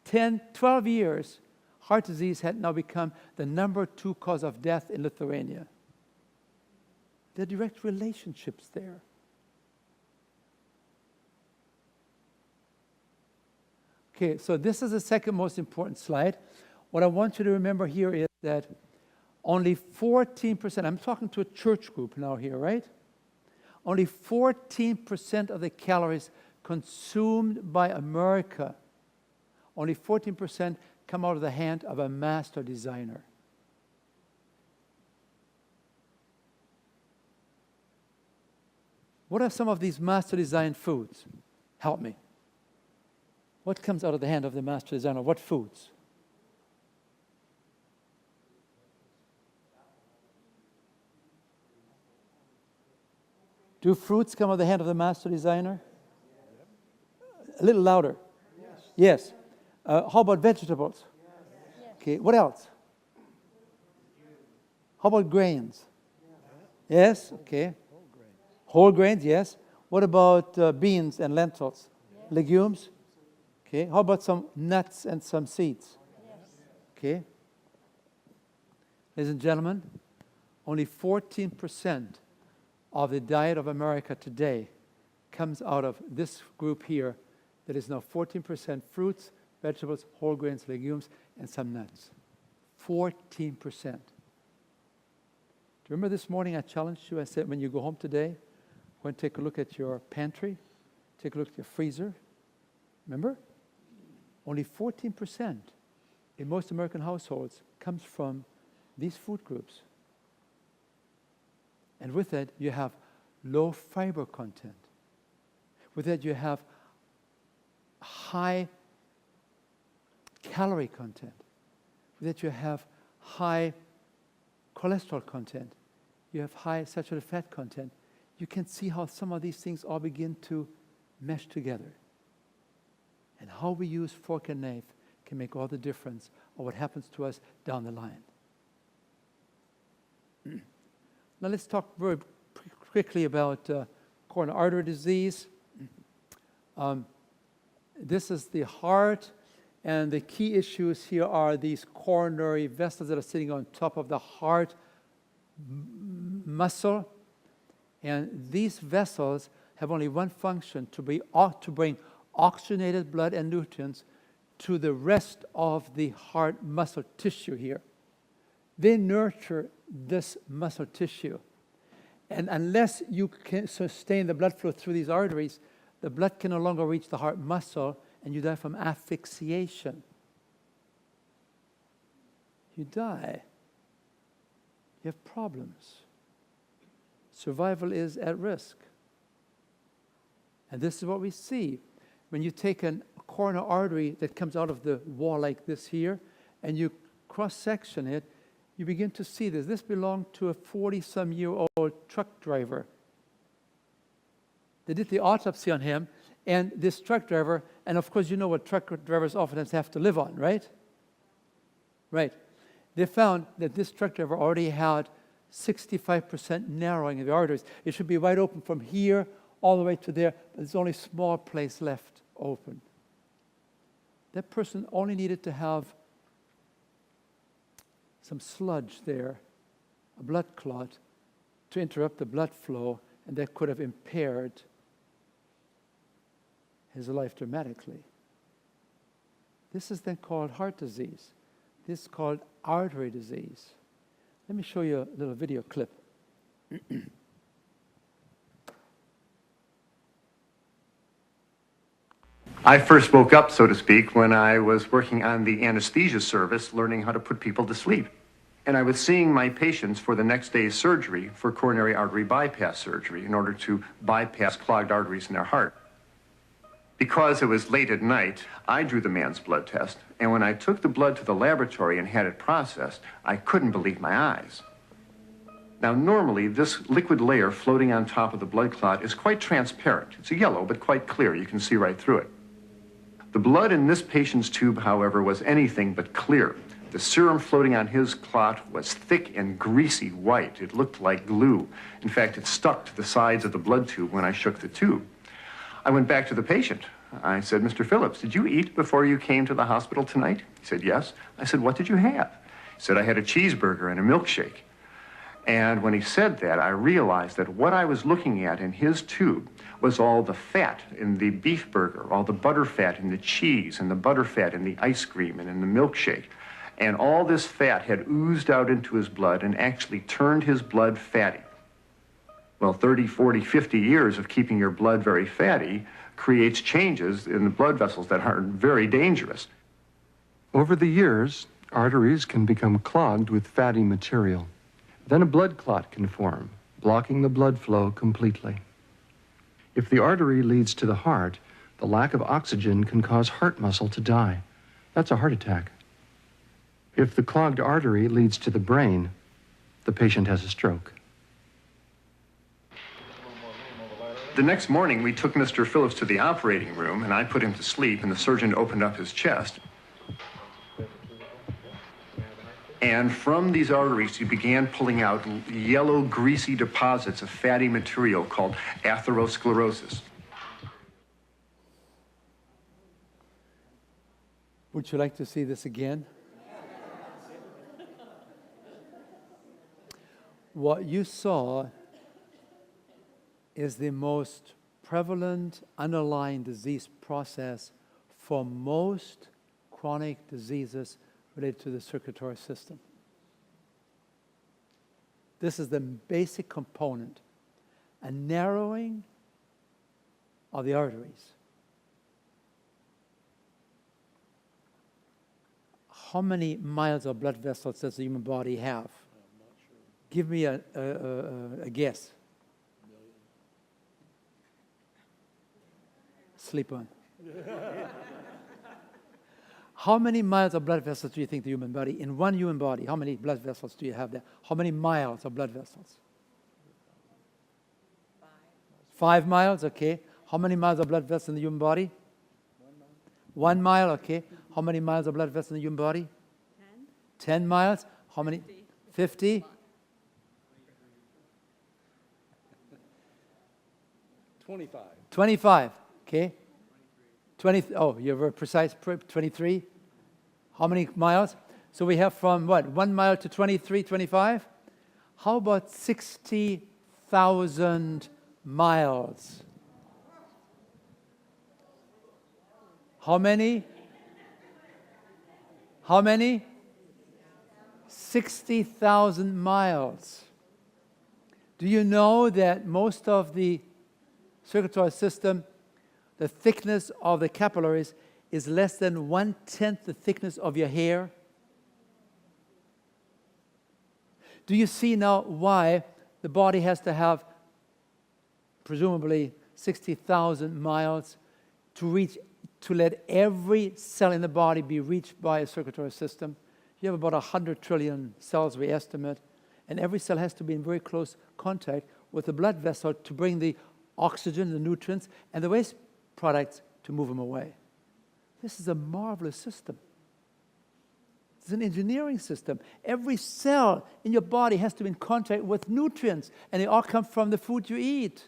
10, 12 years, heart disease had now become the number 2 cause of death in Lithuania. There are direct relationships there. Okay, so this is the second most important slide. What I want you to remember here is that only 14%, I'm talking to a church group now here, right? Only 14% of the calories consumed by America, only 14% come out of the hand of a master designer. What are some of these master designed foods? Help me. What comes out of the hand of the master designer? What foods? Do fruits come out of the hand of the master designer? A little louder. Yes. How about vegetables? Okay, what else? How about grains? Yes, okay. Whole grains, yes. What about beans and lentils? Legumes? Okay. How about some nuts and some seeds? Okay. Ladies and gentlemen, only 14% of the diet of America today comes out of this group here that is now 14% fruits, vegetables, whole grains, legumes, and some nuts. 14%. Do you remember this morning I challenged you? I said, when you go home today, go and take a look at your pantry, take a look at your freezer. Remember? Only 14% in most American households comes from these food groups. And with that, you have low fiber content. With that, you have high calorie content. With that, you have high cholesterol content. You have high saturated fat content. You can see how some of these things all begin to mesh together. And how we use fork and knife can make all the difference of what happens to us down the line. Now let's talk very quickly about coronary artery disease. This is the heart, and the key issues here are these coronary vessels that are sitting on top of the heart muscle. And these vessels have only one function, to bring oxygenated blood and nutrients to the rest of the heart muscle tissue here. They nurture this muscle tissue. And unless you can sustain the blood flow through these arteries, the blood can no longer reach the heart muscle, and you die from asphyxiation. You die. You have problems. Survival is at risk. And this is what we see. When you take a coronary artery that comes out of the wall like this here, and you cross-section it, you begin to see this. This belonged to a 40-some-year-old truck driver. They did the autopsy on him, and this truck driver, and of course you know what truck drivers often have to live on, right? Right. They found that this truck driver already had 65% narrowing of the arteries. It should be wide open from here all the way to there, but there's only a small place left open. That person only needed to have some sludge there, a blood clot, to interrupt the blood flow, and that could have impaired his life dramatically. This is then called heart disease. This is called artery disease. Let me show you a little video clip. I first woke up, so to speak, when I was working on the anesthesia service, learning how to put people to sleep. And I was seeing my patients for the next day's surgery for coronary artery bypass surgery in order to bypass clogged arteries in their heart. Because it was late at night, I drew the man's blood test, and when I took the blood to the laboratory and had it processed, I couldn't believe my eyes. Now, normally, this liquid layer floating on top of the blood clot is quite transparent. It's yellow, but quite clear. You can see right through it. The blood in this patient's tube, however, was anything but clear. The serum floating on his clot was thick and greasy white. It looked like glue. In fact, it stuck to the sides of the blood tube when I shook the tube. I went back to the patient. I said, Mr. Phillips, did you eat before you came to the hospital tonight? He said, yes. I said, what did you have? He said, I had a cheeseburger and a milkshake. And when he said that, I realized that what I was looking at in his tube was all the fat in the beef burger, all the butter fat in the cheese, and the butter fat in the ice cream and in the milkshake. And all this fat had oozed out into his blood and actually turned his blood fatty. Well, 30, 40, 50 years of keeping your blood very fatty creates changes in the blood vessels that are very dangerous. Over the years, arteries can become clogged with fatty material. Then a blood clot can form, blocking the blood flow completely. If the artery leads to the heart, the lack of oxygen can cause heart muscle to die. That's a heart attack. If the clogged artery leads to the brain, the patient has a stroke. The next morning, we took Mr. Phillips to the operating room, and I put him to sleep, and the surgeon opened up his chest. And from these arteries, he began pulling out yellow, greasy deposits of fatty material called atherosclerosis. Would you like to see this again? What you saw is the most prevalent underlying disease process for most chronic diseases related to the circulatory system. This is the basic component, a narrowing of the arteries. How many miles of blood vessels does the human body have? Give me a guess. Sleep on. How many miles of blood vessels do you think the human body, in one human body, how many blood vessels do you have there? How many miles of blood vessels? 5 miles, okay. How many miles of blood vessels in the human body? 1 mile, okay. How many miles of blood vessels in the human body? 10 miles. How many? 50? 25, okay. 20, oh, you're very precise, 23. How many miles? So we have from what, 1 mile to 23, 25? How about 60,000 miles? How many? How many? 60,000 miles. Do you know that most of the circulatory system, the thickness of the capillaries is less than 1/10 the thickness of your hair? Do you see now why the body has to have presumably 60,000 miles to let every cell in the body be reached by a circulatory system? You have about 100 trillion cells, we estimate, and every cell has to be in very close contact with the blood vessel to bring the oxygen, the nutrients, and the waste products to move them away. This is a marvelous system. It's an engineering system. Every cell in your body has to be in contact with nutrients, and they all come from the food you eat.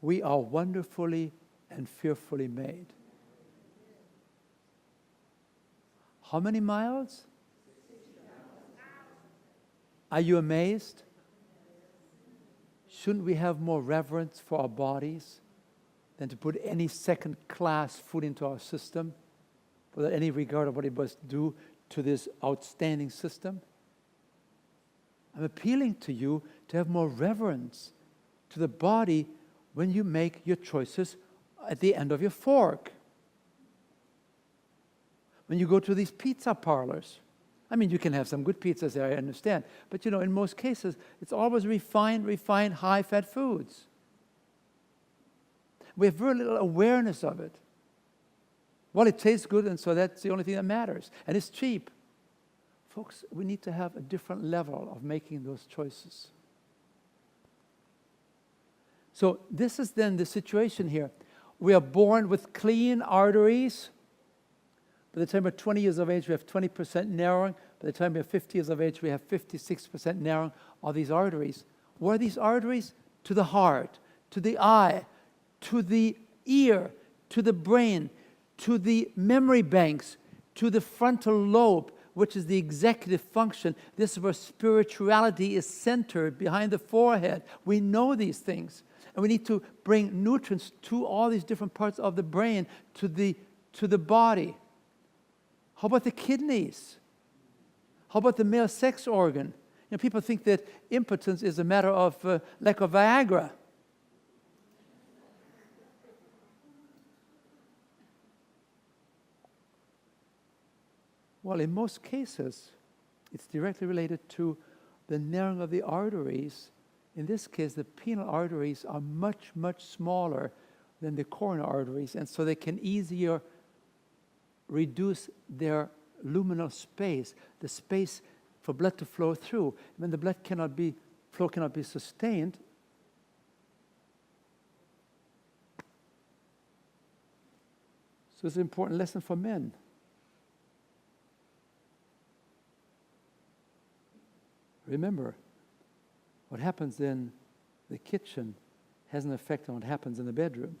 We are wonderfully and fearfully made. How many miles? Are you amazed? Shouldn't we have more reverence for our bodies than to put any second-class food into our system without any regard of what it must do to this outstanding system? I'm appealing to you to have more reverence to the body when you make your choices at the end of your fork. When you go to these pizza parlors, I mean, you can have some good pizzas there, I understand. But, in most cases, it's always refined, high-fat foods. We have very little awareness of it. Well, it tastes good, and so that's the only thing that matters. And it's cheap. Folks, we need to have a different level of making those choices. So this is then the situation here. We are born with clean arteries. By the time we're 20 years of age, we have 20% narrowing. By the time we're 50 years of age, we have 56% narrowing of these arteries. Where are these arteries? To the heart, to the eye, to the ear, to the brain, to the memory banks, to the frontal lobe, which is the executive function. This is where spirituality is centered, behind the forehead. We know these things. And we need to bring nutrients to all these different parts of the brain, to the body. How about the kidneys? How about the male sex organ? You know, people think that impotence is a matter of lack of Viagra. Well, in most cases, it's directly related to the narrowing of the arteries. In this case, the penile arteries are much, much smaller than the coronary arteries, and so they can easier reduce their luminal space, the space for blood to flow through. When the flow cannot be sustained, so it's an important lesson for men. Remember, what happens in the kitchen has an effect on what happens in the bedroom.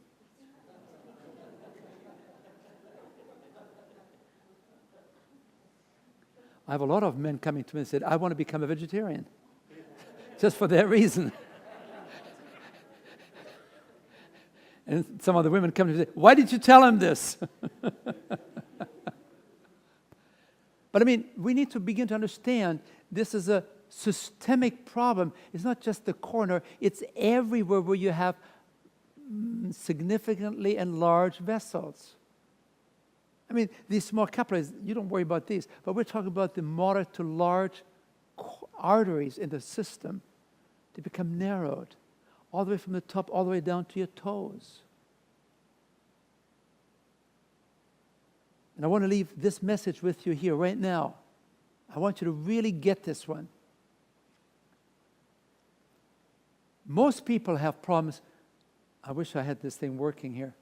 I have a lot of men coming to me and said, I want to become a vegetarian. Just for that reason. And some of the women come to me and say, why did you tell him this? But I mean, we need to begin to understand this is a systemic problem. It's not just the corner, it's everywhere where you have significantly enlarged vessels. I mean, these small capillaries, you don't worry about these, but we're talking about the moderate to large arteries in the system. They become narrowed, all the way from the top, all the way down to your toes. And I want to leave this message with you here right now. I want you to really get this one. Most people have problems. I wish I had this thing working here.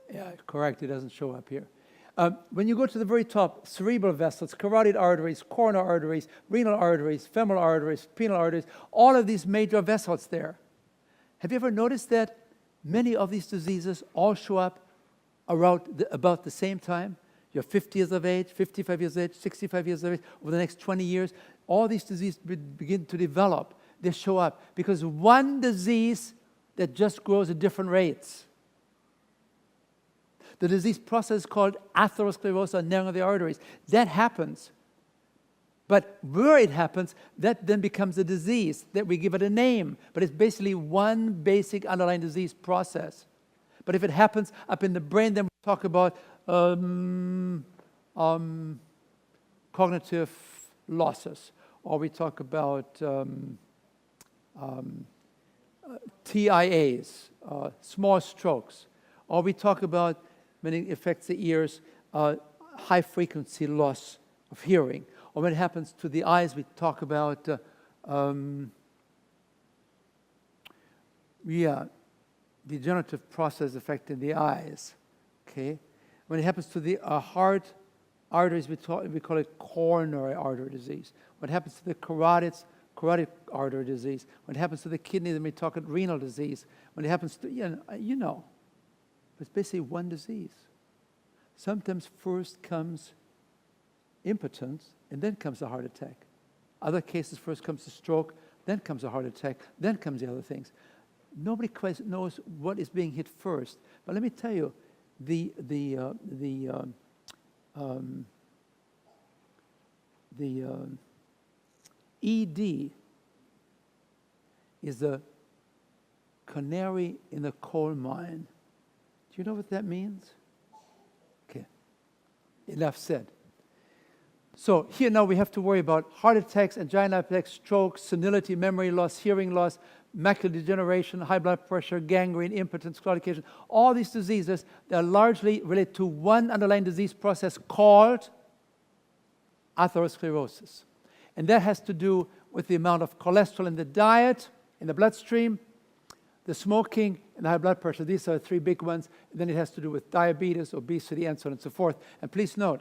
Yeah, correct, it doesn't show up here. When you go to the very top, cerebral vessels, carotid arteries, coronary arteries, renal arteries, femoral arteries, penile arteries, all of these major vessels there. Have you ever noticed that many of these diseases all show up around about the same time? You're 50 years of age, 55 years of age, 65 years of age, over the next 20 years, all these diseases begin to develop. They show up because one disease that just grows at different rates. The disease process is called atherosclerosis, narrowing of the arteries. That happens. But where it happens, that then becomes a disease that we give it a name. But it's basically one basic underlying disease process. But if it happens up in the brain, then we talk about cognitive losses, or we talk about TIAs, small strokes, or we talk about, when it affects the ears, high-frequency loss of hearing. Or when it happens to the eyes, we talk about, degenerative process affecting the eyes. Okay? When it happens to the heart arteries, we call it coronary artery disease. When it happens to the carotid artery disease. When it happens to the kidney, then we talk about renal disease. When it happens to, you know. It's basically one disease. Sometimes first comes impotence, and then comes a heart attack. Other cases, first comes a stroke, then comes a heart attack, then comes the other things. Nobody quite knows what is being hit first. But let me tell you, the ED is a canary in the coal mine. Do you know what that means? Okay, enough said. So here now we have to worry about heart attacks, angina attacks, strokes, senility, memory loss, hearing loss, macular degeneration, high blood pressure, gangrene, impotence, claudication. All these diseases, they are largely related to one underlying disease process called atherosclerosis. And that has to do with the amount of cholesterol in the diet, in the bloodstream, the smoking, and the high blood pressure. These are the three big ones. And then it has to do with diabetes, obesity, and so on and so forth. And please note,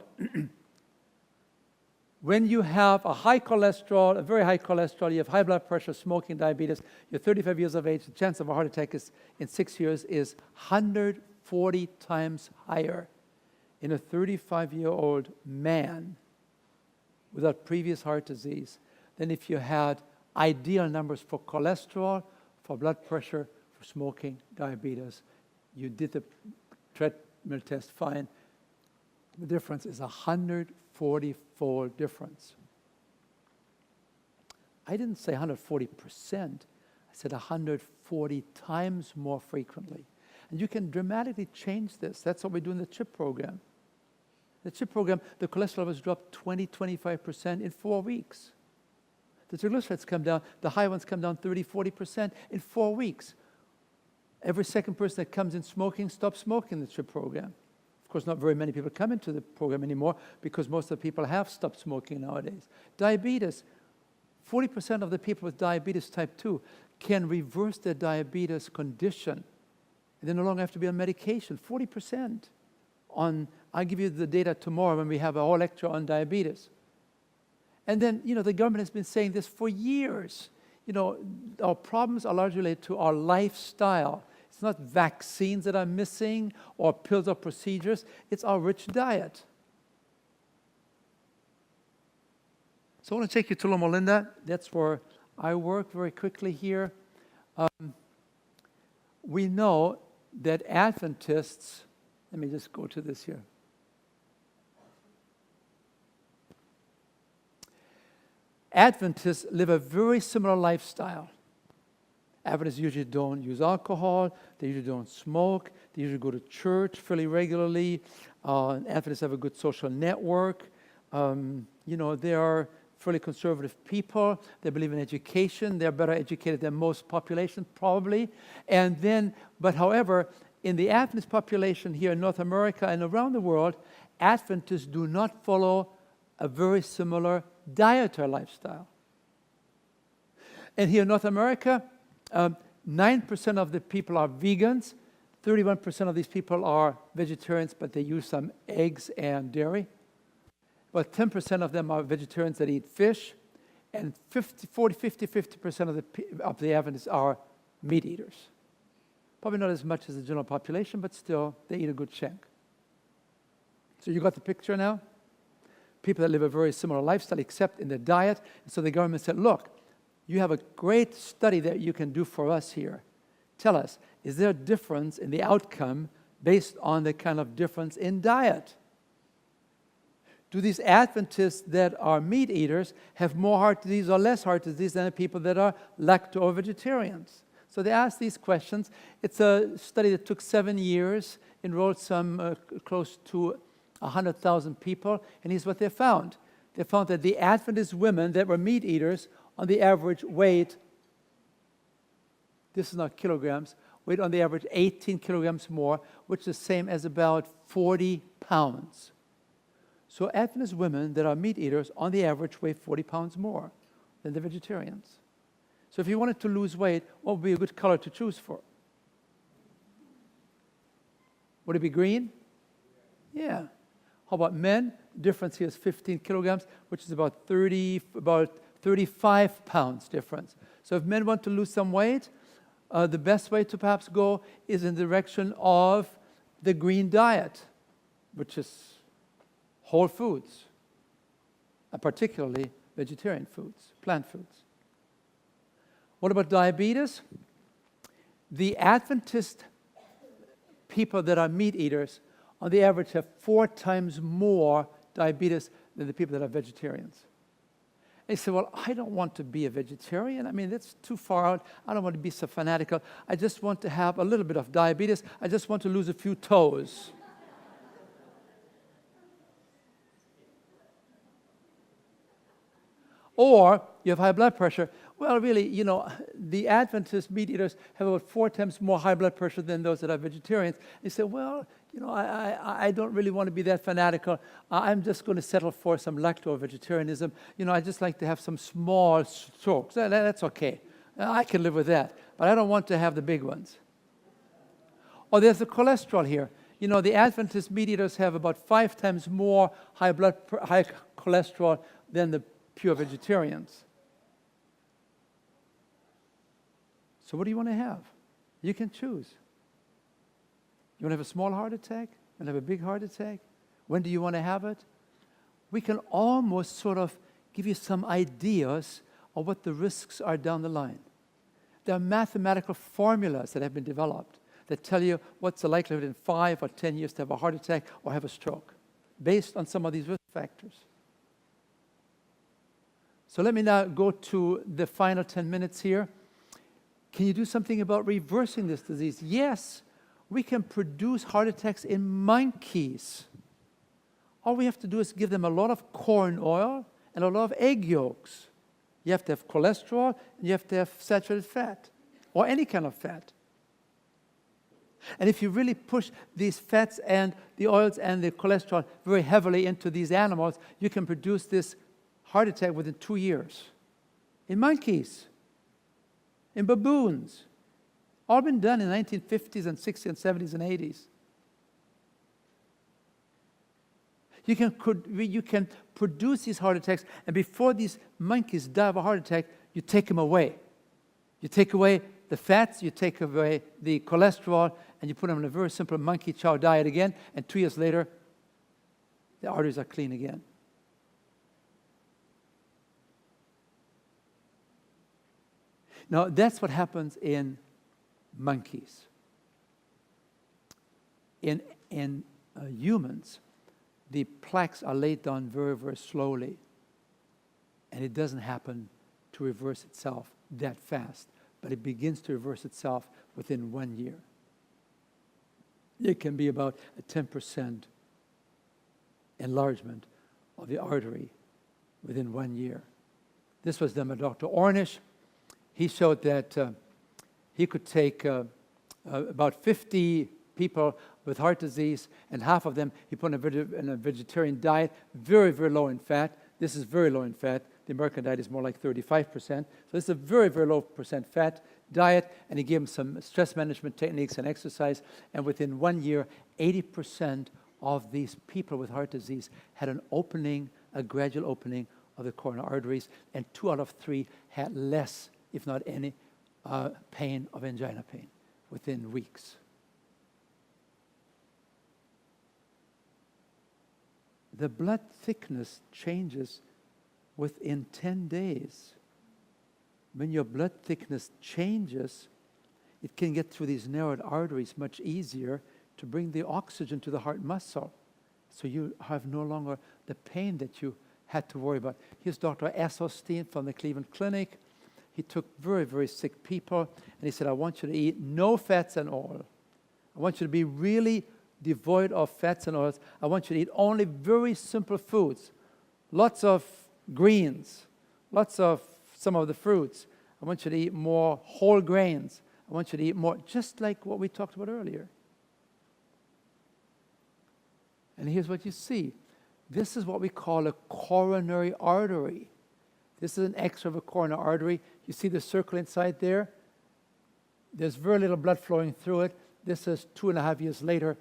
when you have a high cholesterol, a very high cholesterol, you have high blood pressure, smoking, diabetes, you're 35 years of age, the chance of a heart attack is, in 6 years is 140 times higher in a 35-year-old man without previous heart disease than if you had ideal numbers for cholesterol, for blood pressure, for smoking, diabetes. You did the treadmill test fine. The difference is 140-fold difference. I didn't say 140%. I said 140 times more frequently. And you can dramatically change this. That's what we do in the CHIP program. The CHIP program, the cholesterol levels drop 20-25% in 4 weeks. The triglycerides come down, the high ones come down 30-40% in 4 weeks. Every second person that comes in smoking stops smoking in the CHIP program. Of course, not very many people come into the program anymore because most of the people have stopped smoking nowadays. Diabetes, 40% of the people with diabetes type 2 can reverse their diabetes condition. And they no longer have to be on medication, 40%. I'll give you the data tomorrow when we have a whole lecture on diabetes. And then, the government has been saying this for years. Our problems are largely related to our lifestyle. It's not vaccines that are missing or pills or procedures. It's our rich diet. So I want to take you to Loma Linda. That's where I work very quickly here. We know that Adventists, let me just go to this here. Adventists live a very similar lifestyle. Adventists usually don't use alcohol, they usually don't smoke, they usually go to church fairly regularly. Adventists have a good social network. They are fairly conservative people. They believe in education. They're better educated than most population, probably. However, in the Adventist population here in North America and around the world, Adventists do not follow a very similar dietary lifestyle. And here in North America, 9% of the people are vegans. 31% of these people are vegetarians, but they use some eggs and dairy. About 10% of them are vegetarians that eat fish. And 50% of the Adventists are meat eaters. Probably not as much as the general population, but still, they eat a good chunk. So you got the picture now? People that live a very similar lifestyle, except in the diet. And so the government said, look, you have a great study that you can do for us here. Tell us, is there a difference in the outcome based on the kind of difference in diet? Do these Adventists that are meat eaters have more heart disease or less heart disease than the people that are lacto or vegetarians? So they asked these questions. It's a study that took 7 years, enrolled some close to 100,000 people, and here's what they found. They found that the Adventist women that were meat eaters on the average weighed, this is not kilograms, weighed on the average 18 kilograms more, which is the same as about 40 pounds. So Adventist women that are meat eaters on the average weigh 40 pounds more than the vegetarians. So if you wanted to lose weight, what would be a good color to choose for? Would it be green? Yeah. How about men? The difference here is 15 kilograms, which is about 35 pounds difference. So if men want to lose some weight, the best way to perhaps go is in the direction of the green diet, which is whole foods, and particularly vegetarian foods, plant foods. What about diabetes? The Adventist people that are meat eaters, on the average, have 4 times more diabetes than the people that are vegetarians. And you say, well, I don't want to be a vegetarian. I mean, that's too far out. I don't want to be so fanatical. I just want to have a little bit of diabetes. I just want to lose a few toes. Or you have high blood pressure. Well, really, the Adventist meat eaters have about 4 times more high blood pressure than those that are vegetarians. They say, well, I don't really want to be that fanatical. I'm just going to settle for some lacto-vegetarianism. I just like to have some small strokes. That's okay. I can live with that. But I don't want to have the big ones. Or there's the cholesterol here. The Adventist meat eaters have about 5 times more high cholesterol than the pure vegetarians. So what do you want to have? You can choose. You want to have a small heart attack? You want to have a big heart attack? When do you want to have it? We can almost sort of give you some ideas of what the risks are down the line. There are mathematical formulas that have been developed that tell you what's the likelihood in 5 or 10 years to have a heart attack or have a stroke, based on some of these risk factors. So let me now go to the final 10 minutes here. Can you do something about reversing this disease? Yes, we can produce heart attacks in monkeys. All we have to do is give them a lot of corn oil and a lot of egg yolks. You have to have cholesterol, and you have to have saturated fat, or any kind of fat. And if you really push these fats and the oils and the cholesterol very heavily into these animals, you can produce this heart attack within 2 years. In monkeys, in baboons, all been done in the 1950s and 60s and 70s and 80s. You can produce these heart attacks, and before these monkeys die of a heart attack, you take them away. You take away the fats, you take away the cholesterol, and you put them on a very simple monkey chow diet again, and 2 years later, the arteries are clean again. Now, that's what happens in monkeys. In humans, the plaques are laid down very, very slowly, and it doesn't happen to reverse itself that fast, but it begins to reverse itself within 1 year. It can be about a 10% enlargement of the artery within 1 year. This was done by Dr. Ornish. He showed that he could take about 50 people with heart disease, and half of them he put in a vegetarian diet, very, very low in fat. This is very low in fat. The American diet is more like 35%. So this is a very, very low percent fat diet, and he gave them some stress management techniques and exercise, and within 1 year, 80% of these people with heart disease had an opening, a gradual opening of the coronary arteries, and 2 out of 3 had less, if not any, pain of angina pain within weeks. The blood thickness changes within 10 days. When your blood thickness changes, it can get through these narrowed arteries much easier to bring the oxygen to the heart muscle. So you have no longer the pain that you had to worry about. Here's Dr. Esselstyn from the Cleveland Clinic. He took very, very sick people, and he said, I want you to eat no fats and oil. I want you to be really devoid of fats and oils. I want you to eat only very simple foods. Lots of greens, lots of some of the fruits. I want you to eat more whole grains. I want you to eat more, just like what we talked about earlier. And here's what you see. This is what we call a coronary artery. This is an X-ray of a coronary artery. You see the circle inside there? There's very little blood flowing through it. This is 2.5 years later.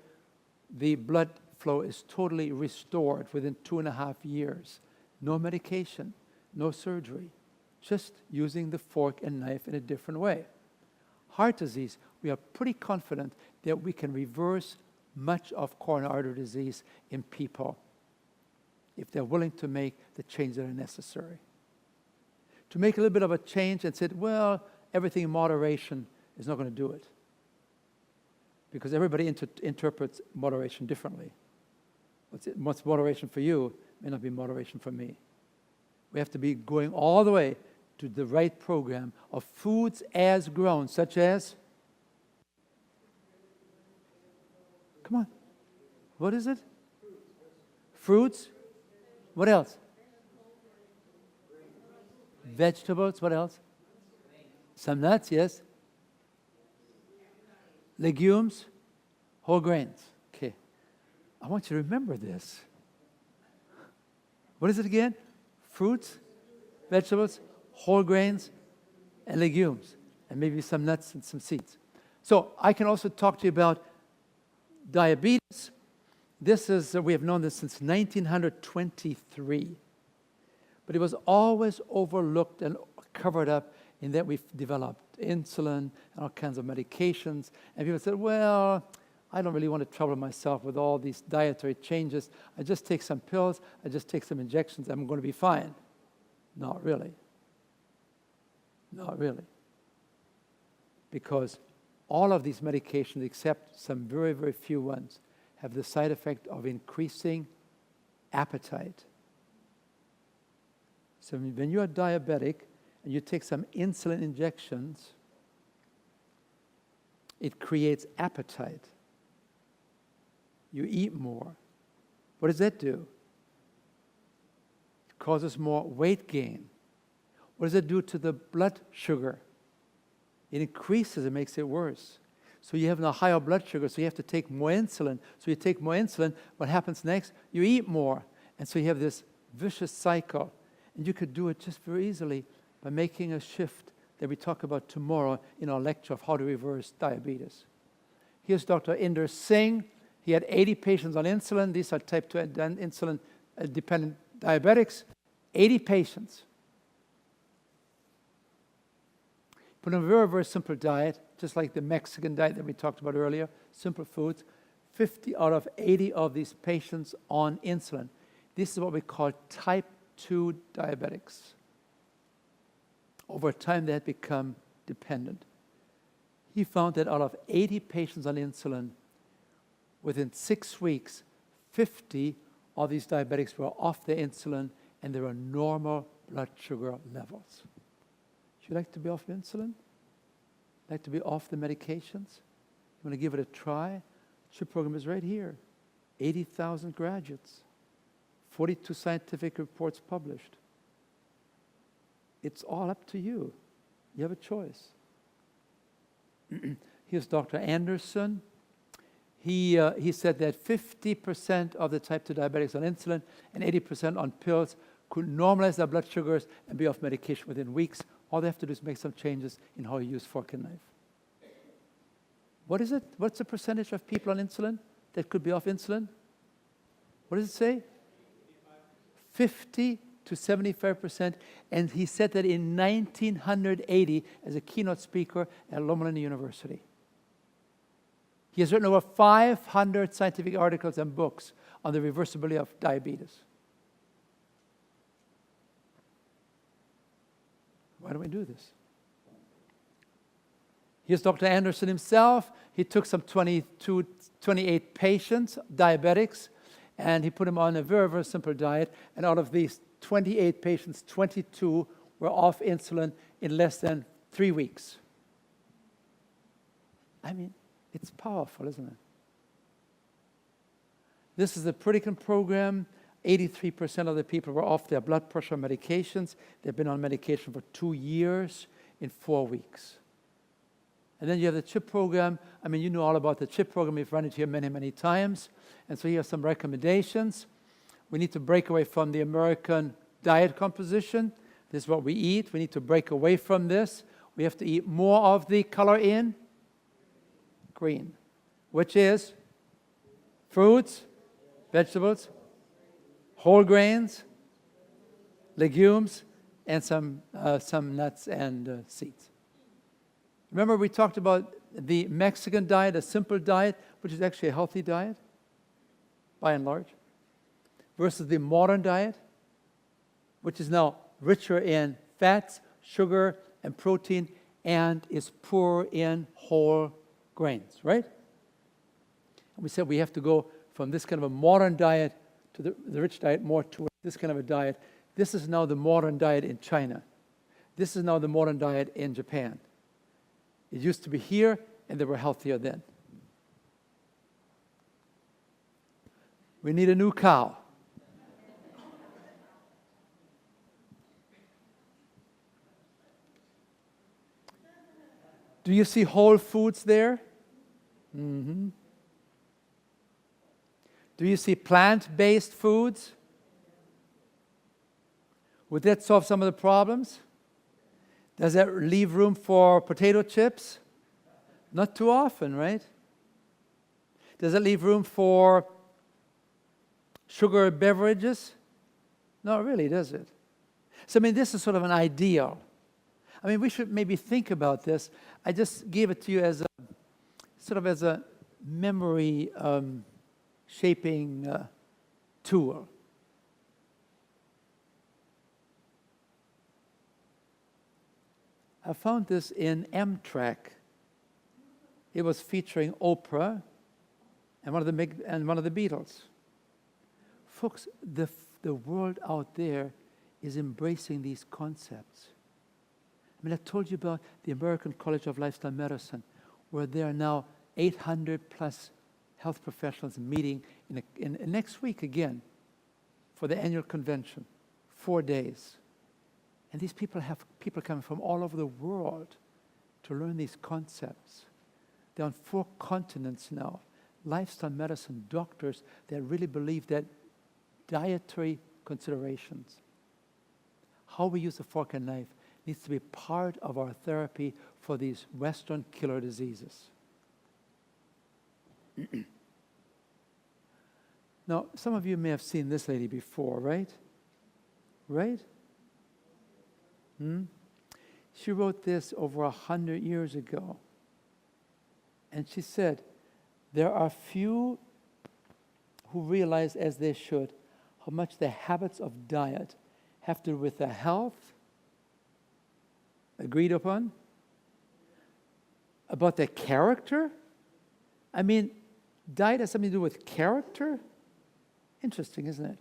The blood flow is totally restored within 2.5 years. No medication, no surgery, just using the fork and knife in a different way. Heart disease, we are pretty confident that we can reverse much of coronary artery disease in people if they're willing to make the changes that are necessary. To make a little bit of a change and say, well, everything in moderation is not going to do it. Because everybody interprets moderation differently. What's moderation for you may not be moderation for me. We have to be going all the way to the right program of foods as grown, such as, come on, what is it? Fruits. What else? vegetables, what else? Some nuts, yes. Legumes, whole grains. Okay. I want you to remember this. What is it again? Fruits, vegetables, whole grains, and legumes, and maybe some nuts and some seeds. So I can also talk to you about diabetes. This is, we have known this since 1923, but it was always overlooked and covered up in that we've developed insulin and all kinds of medications. And people said, well, I don't really want to trouble myself with all these dietary changes. I just take some pills, I just take some injections, I'm going to be fine. Not really. Not really. Because all of these medications, except some very, very few ones, have the side effect of increasing appetite. So when you are diabetic and you take some insulin injections, it creates appetite. You eat more. What does that do? It causes more weight gain. What does it do to the blood sugar? It increases, it makes it worse. So you have a higher blood sugar, so you have to take more insulin. So you take more insulin, what happens next? You eat more. And so you have this vicious cycle. And you could do it just very easily by making a shift that we talk about tomorrow in our lecture of how to reverse diabetes. Here's Dr. Inder Singh. He had 80 patients on insulin. These are type 2 insulin-dependent diabetics. 80 patients. Put on a very, very simple diet, just like the Mexican diet that we talked about earlier, simple foods. 50 out of 80 of these patients on insulin. This is what we call type 2 diabetics. Over time, they had become dependent. He found that out of 80 patients on insulin, within 6 weeks, 50 of these diabetics were off their insulin and there were normal blood sugar levels. Would you like to be off insulin? Like to be off the medications? You want to give it a try? CHIP program is right here. 80,000 graduates. 42 scientific reports published. It's all up to you. You have a choice. Here's Dr. Anderson. He said that 50% of the type 2 diabetics on insulin and 80% on pills could normalize their blood sugars and be off medication within weeks. All they have to do is make some changes in how you use fork and knife. What is it? What's the percentage of people on insulin that could be off insulin? What does it say? 50 to 75%. And he said that in 1980 as a keynote speaker at Loma Linda University. He has written over 500 scientific articles and books on the reversibility of diabetes. Why don't we do this? Here's Dr. Anderson himself. He took some 28 patients, diabetics, and he put them on a very, very simple diet. And out of these 28 patients, 22 were off insulin in less than 3 weeks. I mean, it's powerful, isn't it? This is the Pritikin program. 83% of the people were off their blood pressure medications. They've been on medication for 2 years in 4 weeks. And then you have the CHIP program. I mean, you know all about the CHIP program. We've run it here many, many times. And so here are some recommendations. We need to break away from the American diet composition. This is what we eat. We need to break away from this. We have to eat more of the color in green, which is fruits, vegetables, whole grains, legumes, and some nuts and seeds. Remember we talked about the Mexican diet, a simple diet, which is actually a healthy diet, by and large, versus the modern diet, which is now richer in fats, sugar, and protein, and is poor in whole grains, right? And we said we have to go from this kind of a modern diet to the rich diet more to this kind of a diet. This is now the modern diet in China. This is now the modern diet in Japan. It used to be here, and they were healthier then. We need a new cow. Do you see whole foods there? Mm-hmm. Do you see plant-based foods? Would that solve some of the problems? Does that leave room for potato chips? Not too often, right? Does it leave room for sugar beverages? Not really, does it? So, I mean, this is sort of an ideal. I mean, we should maybe think about this. I just gave it to you as a sort of as a memory shaping tool. I found this in Amtrak. It was featuring Oprah and one of the Beatles. Folks, the world out there is embracing these concepts. I mean, I told you about the American College of Lifestyle Medicine, where there are now 800 plus health professionals meeting in next week again for the annual convention, 4 days. And these people have people coming from all over the world to learn these concepts. They're on 4 continents now. Lifestyle medicine doctors that really believe that dietary considerations, how we use a fork and knife, needs to be part of our therapy for these Western killer diseases. Now, some of you may have seen this lady before, right? Right? She wrote this over 100 years ago. And she said, there are few who realize, as they should, how much the habits of diet have to do with their health, agreed upon, about their character. I mean, diet has something to do with character. Interesting, isn't it?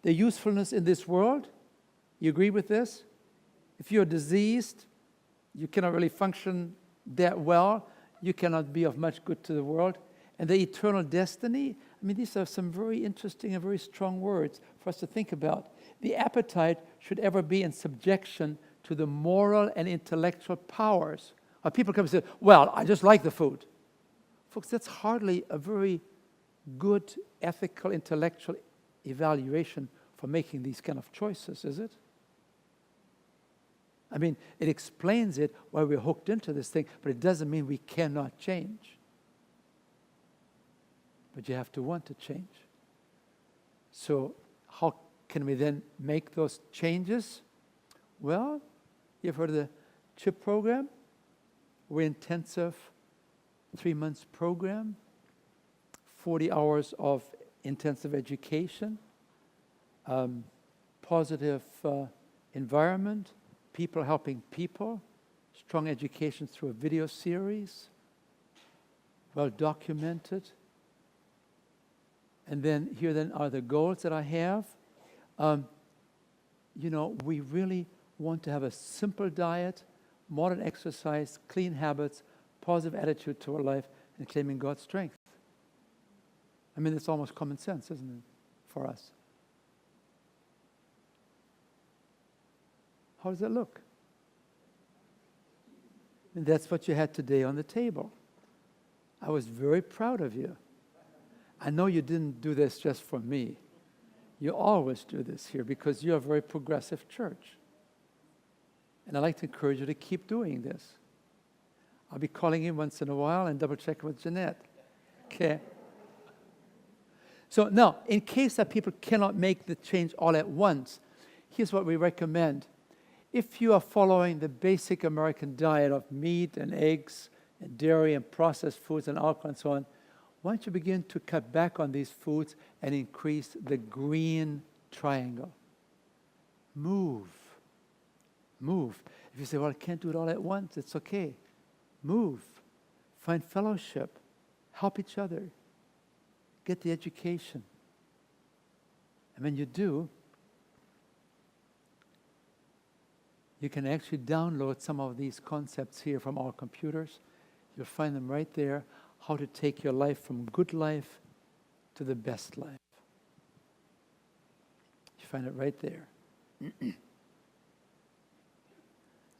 Their usefulness in this world. You agree with this? If you're diseased, you cannot really function that well. You cannot be of much good to the world. And the eternal destiny, I mean, these are some very interesting and very strong words for us to think about. The appetite should ever be in subjection to the moral and intellectual powers. Or people come and say, well, I just like the food. Folks, that's hardly a very good ethical, intellectual evaluation for making these kind of choices, is it? I mean, it explains it why we're hooked into this thing, but it doesn't mean we cannot change. But you have to want to change. So how can we then make those changes? Well, you've heard of the CHIP program. We're intensive 3 months program, 40 hours of intensive education, positive environment, people helping people, strong education through a video series, well documented. And then here then are the goals that I have. We really want to have a simple diet, modern exercise, clean habits, positive attitude to our life, and claiming God's strength. I mean, it's almost common sense, isn't it, for us? How does it look? And that's what you had today on the table. I was very proud of you. I know you didn't do this just for me. You always do this here because you're a very progressive church. And I'd like to encourage you to keep doing this. I'll be calling in once in a while and double checking with Jeanette. Okay. So now, in case that people cannot make the change all at once, here's what we recommend. If you are following the basic American diet of meat and eggs and dairy and processed foods and alcohol and so on, why don't you begin to cut back on these foods and increase the green triangle? Move. If you say, well, I can't do it all at once, it's okay. Move. Find fellowship. Help each other. Get the education. And when you do, you can actually download some of these concepts here from our computers. You'll find them right there, how to take your life from good life to the best life. You find it right there.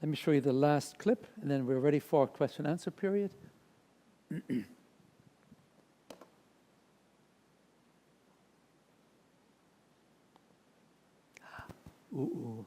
Let Let me show you the last clip, and then we're ready for a question and answer period. Ooh.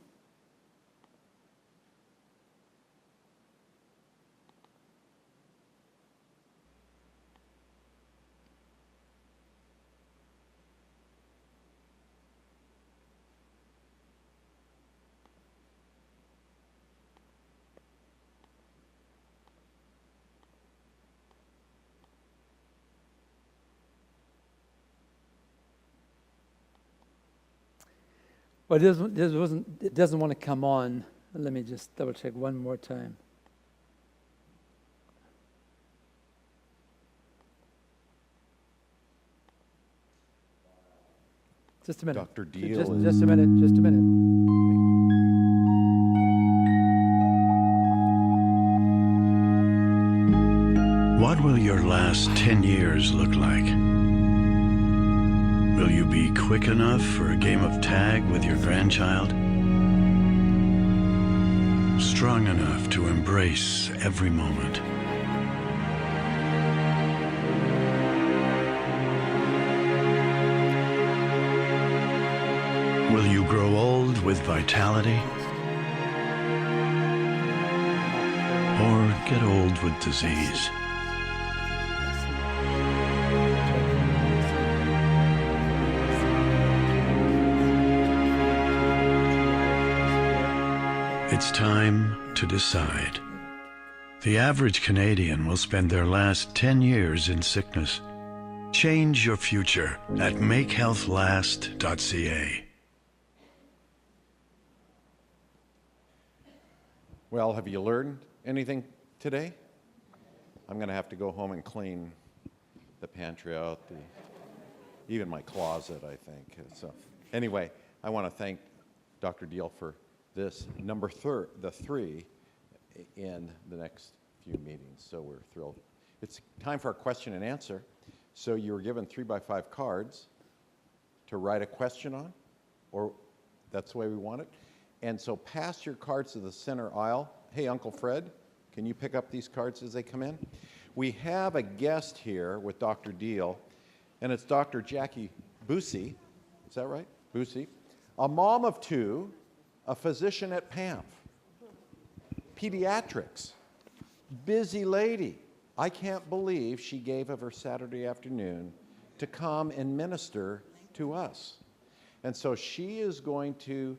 Well, it doesn't want to come on. Let me just double check one more time. Just a minute. Dr. Diehl Just a minute. Just a minute. What will your last 10 years look like? Will you be quick enough for a game of tag with your grandchild? Strong enough to embrace every moment? Will you grow old with vitality? Or get old with disease? It's time to decide. The average Canadian will spend their last 10 years in sickness. Change your future at makehealthlast.ca. Well, have you learned anything today? I'm going to have to go home and clean the pantry out, even my closet, I think. So, anyway, I want to thank Dr. Diehl for this the three in the next few meetings. So we're thrilled. It's time for our question and answer. So you were given 3x5 cards to write a question on, or that's the way we want it. And so pass your cards to the center aisle. Hey, Uncle Fred, can you pick up these cards as they come in? We have a guest here with Dr. Diehl, and it's Dr. Jackie Busey. Is that right? Busey. A mom of two, a physician at PAMF. Pediatrics. Busy lady. I can't believe she gave of her Saturday afternoon to come and minister to us. And so she is going to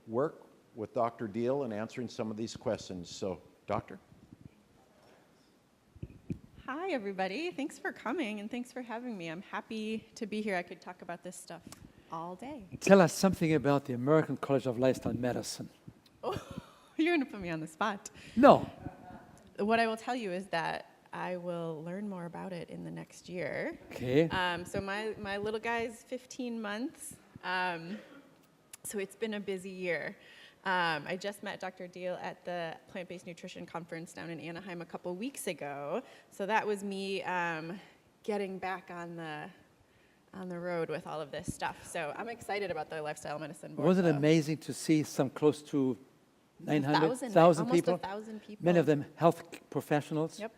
work with Dr. Diehl in answering some of these questions. So, Doctor? Hi, everybody. Thanks for coming, and thanks for having me. I'm happy to be here. I could talk about this stuff all day. Tell us something about the American College of Lifestyle Medicine. Oh, you're going to put me on the spot. No. What I will tell you is that I will learn more about it in the next year. Okay. So my little guy's 15 months, so it's been a busy year. I just met Dr. Diehl at the Plant-Based Nutrition Conference down in Anaheim a couple weeks ago. So that was me getting back on the road with all of this stuff. So I'm excited about the Lifestyle Medicine Board. Wasn't it amazing to see some close to 900,000 people? Almost 1,000 people. Many of them health professionals. Yep.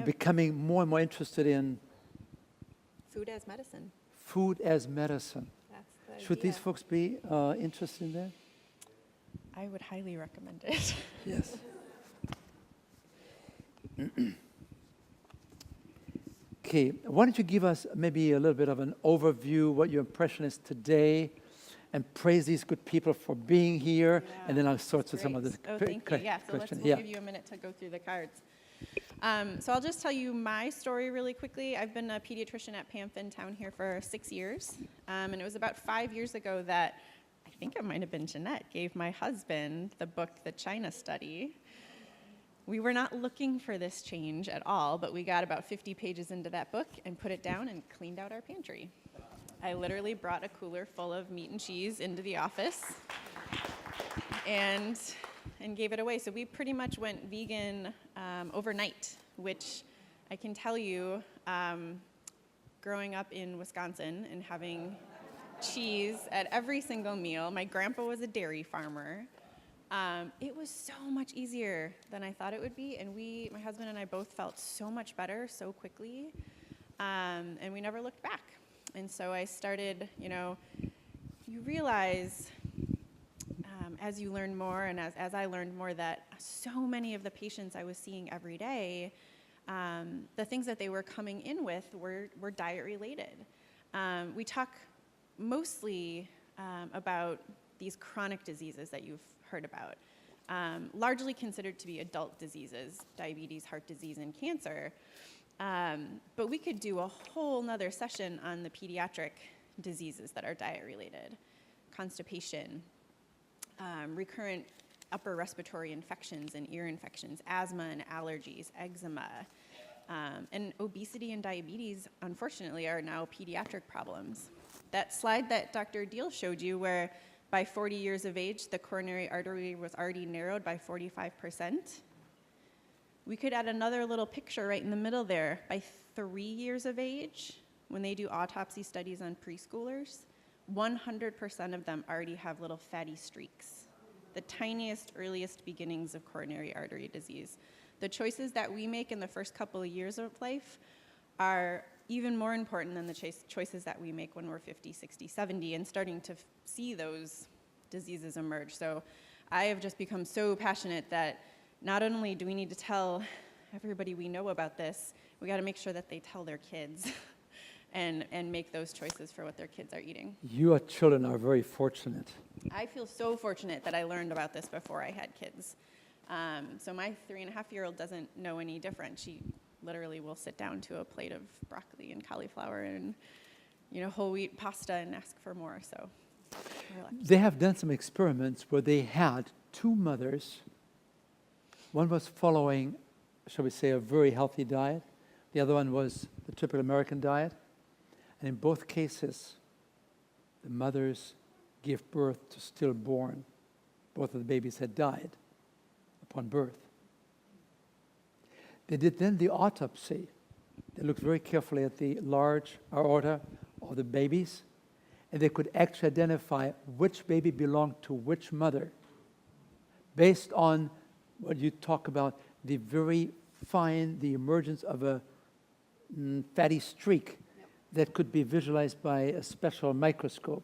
Becoming more and more interested in Food as medicine. food as medicine. That's the Should idea. these folks be interested in that? I would highly recommend it. Yes. Okay, why don't you give us maybe a little bit of an overview, what your impression is today, and praise these good people for being here, and then I'll sort through some of the Oh, thank you. Yeah, so questions. we'll give you a minute to go through the cards. So I'll just tell you my story really quickly. I've been a pediatrician at PAMF in town here for 6 years, and it was about 5 years ago that I think it might have been Jeanette gave my husband the book, The China Study. We were not looking for this change at all, but we got about 50 pages into that book and put it down and cleaned out our pantry. I literally brought a cooler full of meat and cheese into the office and gave it away. So we pretty much went vegan overnight, which I can tell you, growing up in Wisconsin and having cheese at every single meal. My grandpa was a dairy farmer. It was so much easier than I thought it would be, and my husband and I both felt so much better so quickly, and we never looked back. And so I started, you realize as you learn more, and as I learned more, that so many of the patients I was seeing every day, the things that they were coming in with were diet related. We talk mostly about these chronic diseases that you've heard about, largely considered to be adult diseases, diabetes, heart disease, and cancer. But we could do a whole nother session on the pediatric diseases that are diet related: constipation, recurrent upper respiratory infections and ear infections, asthma and allergies, eczema, and obesity and diabetes, unfortunately, are now pediatric problems. That slide that Dr. Diehl showed you, where by 40 years of age, the coronary artery was already narrowed by 45%. We could add another little picture right in the middle there. By 3 years of age, when they do autopsy studies on preschoolers, 100% of them already have little fatty streaks, the tiniest, earliest beginnings of coronary artery disease. The choices that we make in the first couple of years of life are even more important than the choices that we make when we're 50, 60, 70, and starting to see those diseases emerge. So I have just become so passionate that not only do we need to tell everybody we know about this, we got to make sure that they tell their kids and make those choices for what their kids are eating. Your children are very fortunate. I feel so fortunate that I learned about this before I had kids. So my 3.5-year-old doesn't know any different. She literally will sit down to a plate of broccoli and cauliflower and whole wheat pasta and ask for more. So they have done some experiments where they had two mothers. One was following, shall we say, a very healthy diet. The other one was the typical American diet. And in both cases, the mothers gave birth to stillborn. Both of the babies had died upon birth. They did then the autopsy. They looked very carefully at the large aorta of the babies, and they could actually identify which baby belonged to which mother based on what you talk about, the very fine, the emergence of a fatty streak that could be visualized by a special microscope.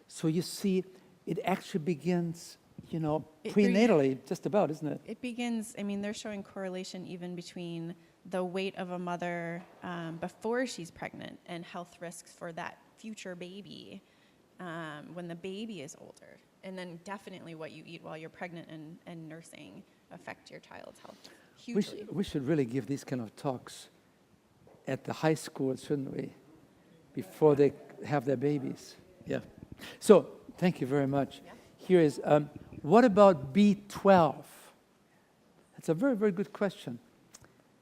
So you see, it actually begins, prenatally, just about, isn't it? It begins, they're showing correlation even between the weight of a mother before she's pregnant and health risks for that future baby when the baby is older. And then definitely what you eat while you're pregnant and nursing affect your child's health hugely. We should really give these kind of talks at the high school, shouldn't we? Before they have their babies. Yeah. So, thank you very much. Yeah. Here is, what about B12? That's a very, very good question.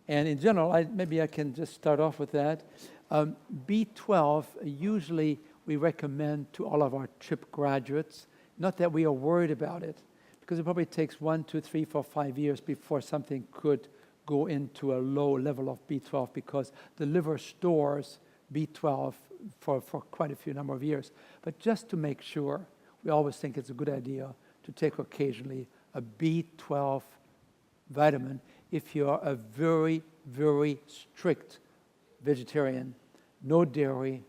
And in general, maybe I can just start off with that. B12, usually we recommend to all of our CHIP graduates, not that we are worried about it, because it probably takes 1, 2, 3, 4, 5 years before something could go into a low level of B12, because the liver stores B12 for quite a few number of years. But just to make sure, we always think it's a good idea to take occasionally a B12 vitamin if you are a very, very strict vegetarian, no dairy,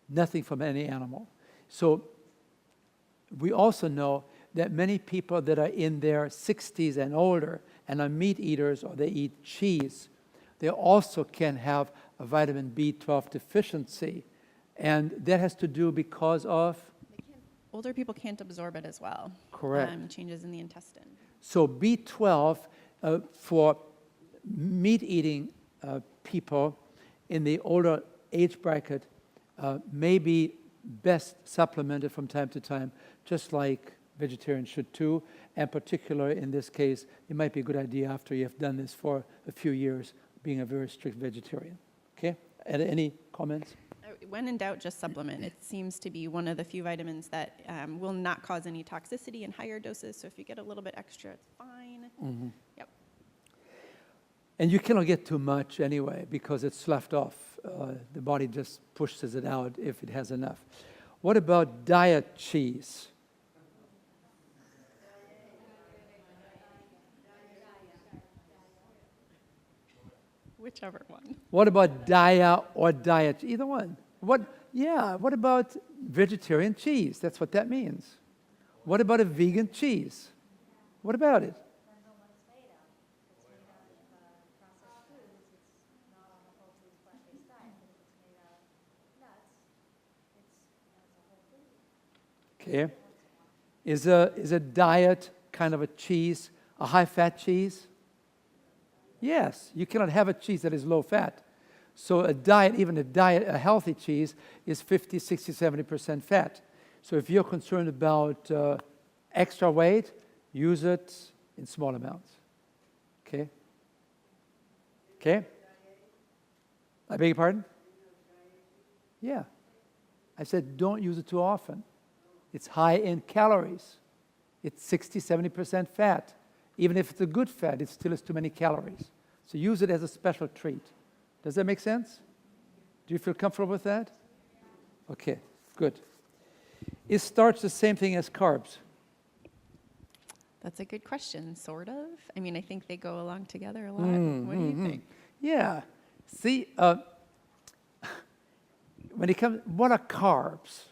nothing from any animal. So we also know that many people that are in their 60s and older and are meat eaters or they eat cheese, they also can have a vitamin B12 deficiency. And that has to do because of? Older people can't absorb it as well. Correct. Changes in the intestine. So B12 for meat-eating people in the older age bracket may be best supplemented from time to time, just like vegetarians should too. And particularly in this case, it might be a good idea after you have done this for a few years, being a very strict vegetarian. Okay? Any comments? When in doubt, just supplement. It seems to be one of the few vitamins that will not cause any toxicity in higher doses. So if you get a little bit extra, it's fine. Mm-hmm. Yep. And you cannot get too much anyway because it's sloughed off. The body just pushes it out if it has enough. What about diet cheese? Whichever one. What about dia or diet? Either one. What about vegetarian cheese? That's what that means. What about a vegan cheese? What about it? Depends on what it's made of. If it's made out of processed foods, it's not on the whole food plant-based diet. But if it's made out of nuts, it's a whole food. Okay. Is a diet kind of a cheese, a high-fat cheese? Yes. You cannot have a cheese that is low-fat. So a diet, a healthy cheese, is 50, 60, 70% fat. So if you're concerned about extra weight, use it in small amounts. Okay? Okay? I beg your pardon? Yeah. I said don't use it too often. It's high in calories. It's 60, 70% fat. Even if it's a good fat, it still is too many calories. So use it as a special treat. Does that make sense? Do you feel comfortable with that? Okay, good. Is starch the same thing as carbs? That's a good question, sort of. I mean, I think they go along together a lot. What do you think? Yeah. See, when it comes, what are carbs?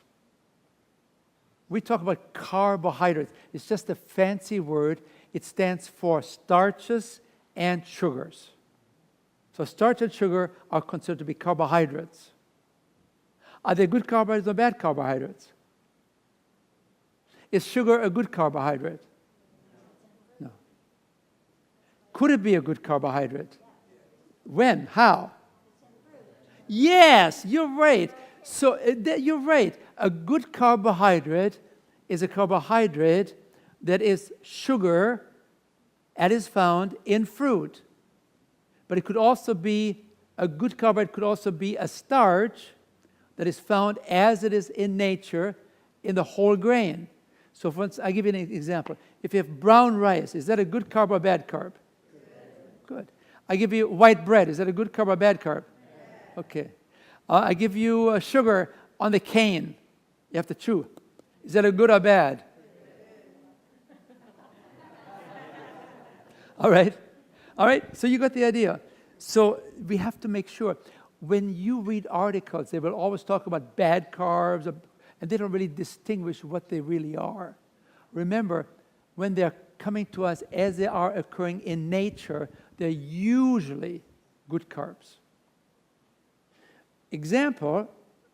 We talk about carbohydrates. It's just a fancy word. It stands for starches and sugars. So starch and sugar are considered to be carbohydrates. Are they good carbohydrates or bad carbohydrates? Is sugar a good carbohydrate? No. Could it be a good carbohydrate? When? How? Yes, you're right. So you're right. A good carbohydrate is a carbohydrate that is sugar and is found in fruit. But it could also be, a good carbohydrate could also be a starch that is found as it is in nature in the whole grain. So for instance, I'll give you an example. If you have brown rice, is that a good carb or bad carb? Good. I give you white bread. Is that a good carb or bad carb? Okay. I give you sugar on the cane. You have to chew. Is that a good or bad? All right. All right. So you got the idea. So we have to make sure when you read articles, they will always talk about bad carbs, and they don't really distinguish what they really are. Remember, when they're coming to us as they are occurring in nature, they're usually good carbs. Example,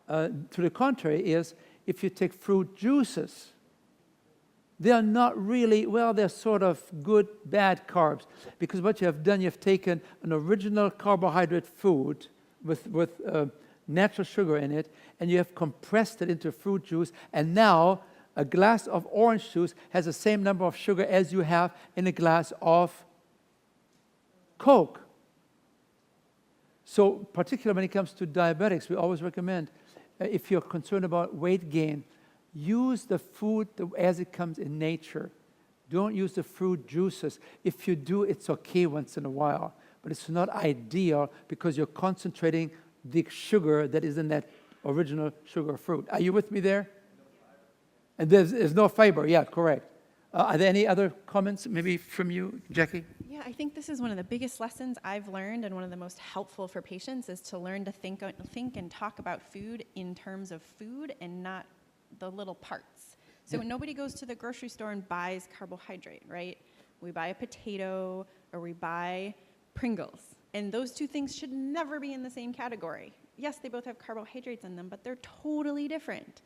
to the contrary, is if you take fruit juices, they are not really, well, they're sort of good, bad carbs. Because what you have done, you've taken an original carbohydrate food with natural sugar in it, and you have compressed it into fruit juice, and now a glass of orange juice has the same number of sugar as you have in a glass of Coke. So particularly when it comes to diabetics, we always recommend, if you're concerned about weight gain, use the food as it comes in nature. Don't use the fruit juices. If you do, it's okay once in a while, but it's not ideal because you're concentrating the sugar that is in that original sugar fruit. Are you with me there? And there's no fiber. Yeah, correct. Are there any other comments, maybe from you, Jackie? Yeah, I think this is one of the biggest lessons I've learned, and one of the most helpful for patients is to learn to think and talk about food in terms of food and not the little parts. So when nobody goes to the grocery store and buys carbohydrate, right? We buy a potato or we buy Pringles. And those two things should never be in the same category. Yes, they both have carbohydrates in them, but they're totally different.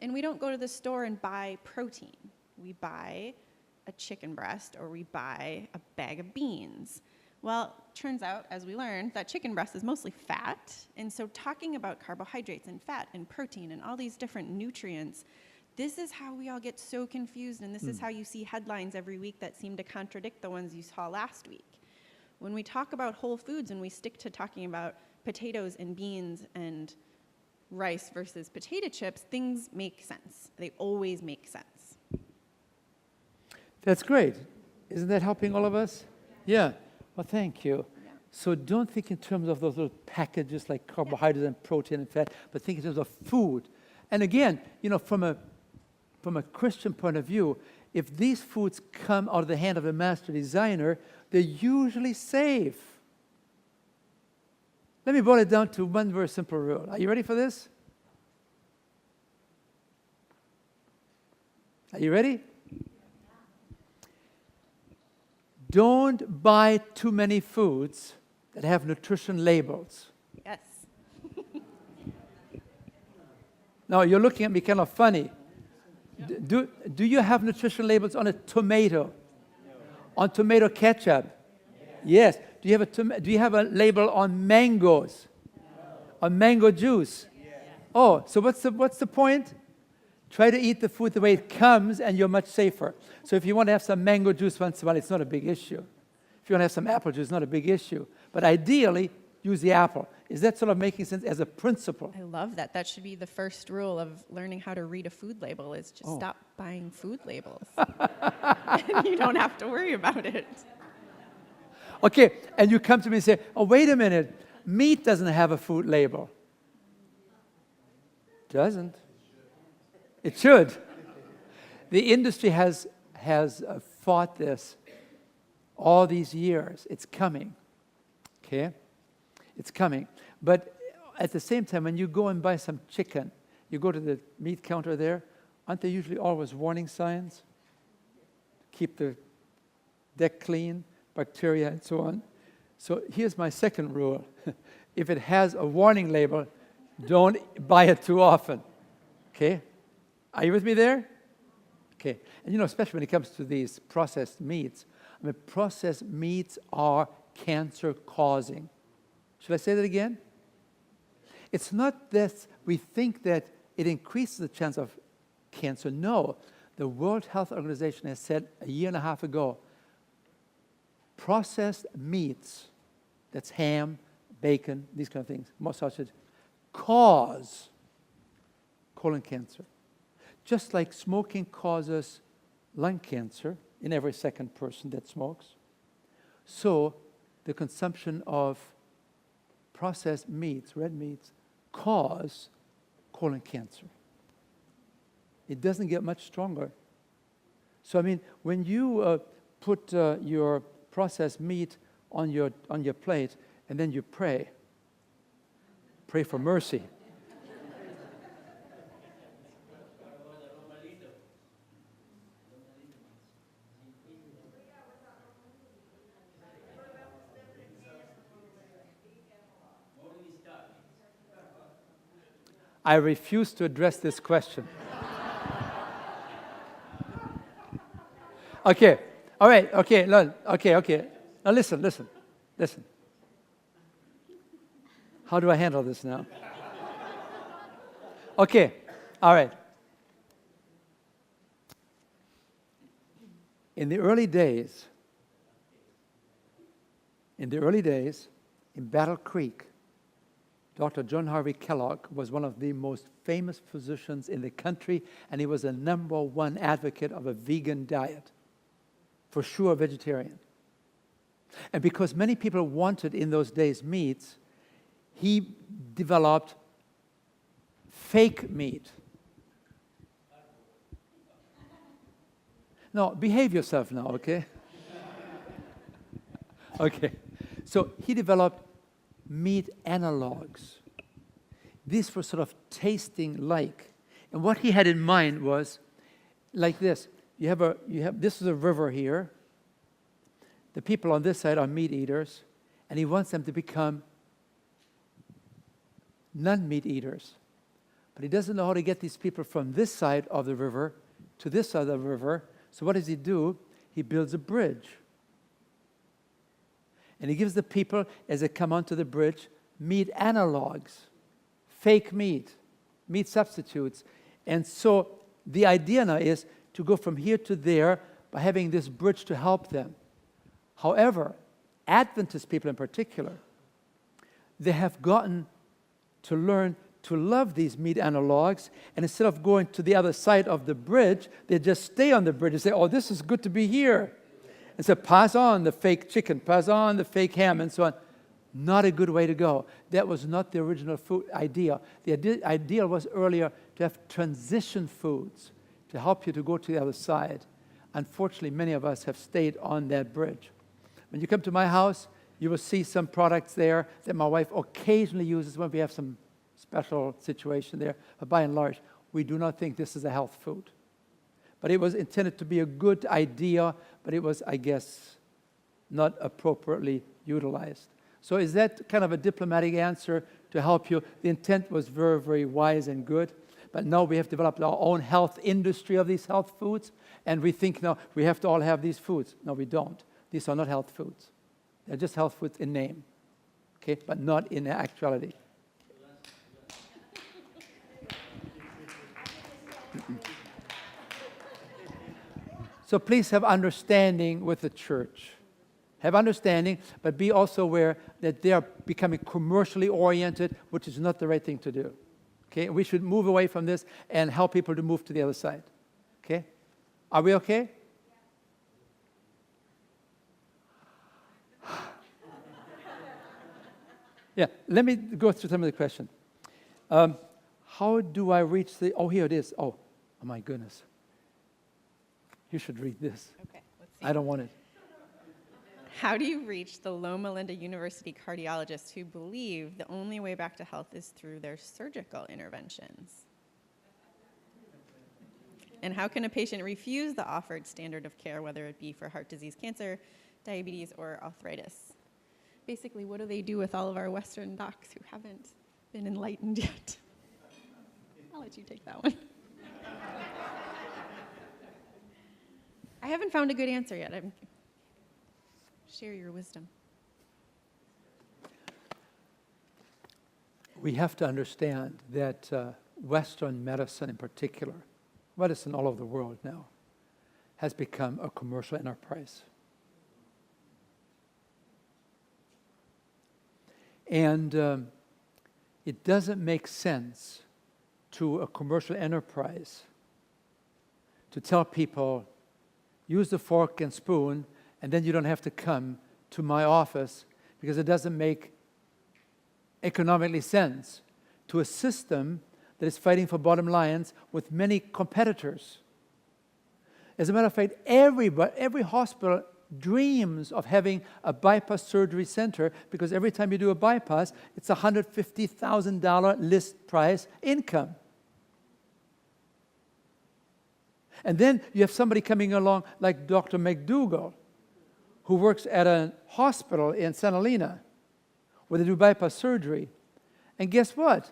And we don't go to the store and buy protein. We buy a chicken breast or we buy a bag of beans. Well, turns out, as we learned, that chicken breast is mostly fat. And so talking about carbohydrates and fat and protein and all these different nutrients, this is how we all get so confused, and this is how you see headlines every week that seem to contradict the ones you saw last week. When we talk about whole foods and we stick to talking about potatoes and beans and rice versus potato chips, things make sense. They always make sense. That's great. Isn't that helping all of us? Yeah. Well, thank you. Yeah. So don't think in terms of those little packages like carbohydrates and protein and fat, but think in terms of food. And again, from a Christian point of view, if these foods come out of the hand of a master designer, they're usually safe. Let me boil it down to one very simple rule. Are you ready for this? Are you ready? Don't buy too many foods that have nutrition labels. Yes. Now, you're looking at me kind of funny. Do you have nutrition labels on a tomato? On tomato ketchup? Yes. Do you have a label on mangoes? On mango juice? Oh, so what's the point? Try to eat the food the way it comes, and you're much safer. So if you want to have some mango juice once in a while, it's not a big issue. If you want to have some apple juice, it's not a big issue. But ideally, use the apple. Is that sort of making sense as a principle? I love that. That should be the first rule of learning how to read a food label is just stop buying food labels. And you don't have to worry about it. Okay, and you come to me and say, oh, wait a minute. Meat doesn't have a food label. Doesn't. It should. The industry has fought this all these years. It's coming. Okay? It's coming. But at the same time, when you go and buy some chicken, you go to the meat counter there, aren't there usually always warning signs? Keep the deck clean, bacteria, and so on. So here's my second rule. If it has a warning label, don't buy it too often. Okay? Are you with me there? Okay. And especially when it comes to these processed meats, processed meats are cancer-causing. Should I say that again? It's not that we think that it increases the chance of cancer. No. The World Health Organization has said a year and a half ago, processed meats, that's ham, bacon, these kind of things, more sausage, cause colon cancer. Just like smoking causes lung cancer in every second person that smokes, so the consumption of processed meats, red meats, cause colon cancer. It doesn't get much stronger. So when you put your processed meat on your plate and then you pray for mercy. I refuse to address this question. Okay, all right, okay. Now listen. How do I handle this now? Okay, all right. In the early days, in Battle Creek, Dr. John Harvey Kellogg was one of the most famous physicians in the country, and he was a #1 advocate of a vegan diet. For sure, vegetarian. And because many people wanted in those days meats, he developed fake meat. No, behave yourself now, okay? Okay. So he developed meat analogs. These were sort of tasting like. And what he had in mind was like this. This is a river here. The people on this side are meat eaters, and he wants them to become non-meat eaters. But he doesn't know how to get these people from this side of the river to this side of the river. So what does he do? He builds a bridge. And he gives the people, as they come onto the bridge, meat analogs, fake meat substitutes. And so the idea now is to go from here to there by having this bridge to help them. However, Adventist people in particular, they have gotten to learn to love these meat analogs, and instead of going to the other side of the bridge, they just stay on the bridge and say, oh, this is good to be here. And so pass on the fake chicken, pass on the fake ham, and so on. Not a good way to go. That was not the original food idea. The idea was earlier to have transition foods to help you to go to the other side. Unfortunately, many of us have stayed on that bridge. When you come to my house, You will see some products there that my wife occasionally uses when we have some special situation there. But by and large, we do not think this is a health food. But it was intended to be a good idea, but it was, I guess, not appropriately utilized. So is that kind of a diplomatic answer to help you? The intent was very, very wise and good. But now we have developed our own health industry of these health foods, and we think now we have to all have these foods. No, we don't. These are not health foods. They're just health foods in name, okay, but not in actuality. So please have understanding with the church. Have understanding, but be also aware that they are becoming commercially oriented, which is not the right thing to do. Okay, we should move away from this and help people to move to the other side. Okay, are we okay? Yeah, let me go through some of the questions. How do I reach the? Oh, here it is. Oh my goodness. You should read this. Okay, let's see. I don't want it. How do you reach the Loma Linda University cardiologists who believe the only way back to health is through their surgical interventions? And how can a patient refuse the offered standard of care, whether it be for heart disease, cancer, diabetes, or arthritis? Basically, what do they do with all of our Western docs who haven't been enlightened yet? I'll let you take that one. I haven't found a good answer yet. Share your wisdom. We have to understand that Western medicine in particular, medicine all over the world now, has become a commercial enterprise. And it doesn't make sense to a commercial enterprise to tell people, use the fork and spoon, and then you don't have to come to my office, because it doesn't make economically sense to a system that is fighting for bottom lines with many competitors. As a matter of fact, every hospital dreams of having a bypass surgery center, because every time you do a bypass, it's a $150,000 list price income. And then you have somebody coming along like Dr. McDougall, who works at a hospital in Santa Elena where they do bypass surgery. And guess what?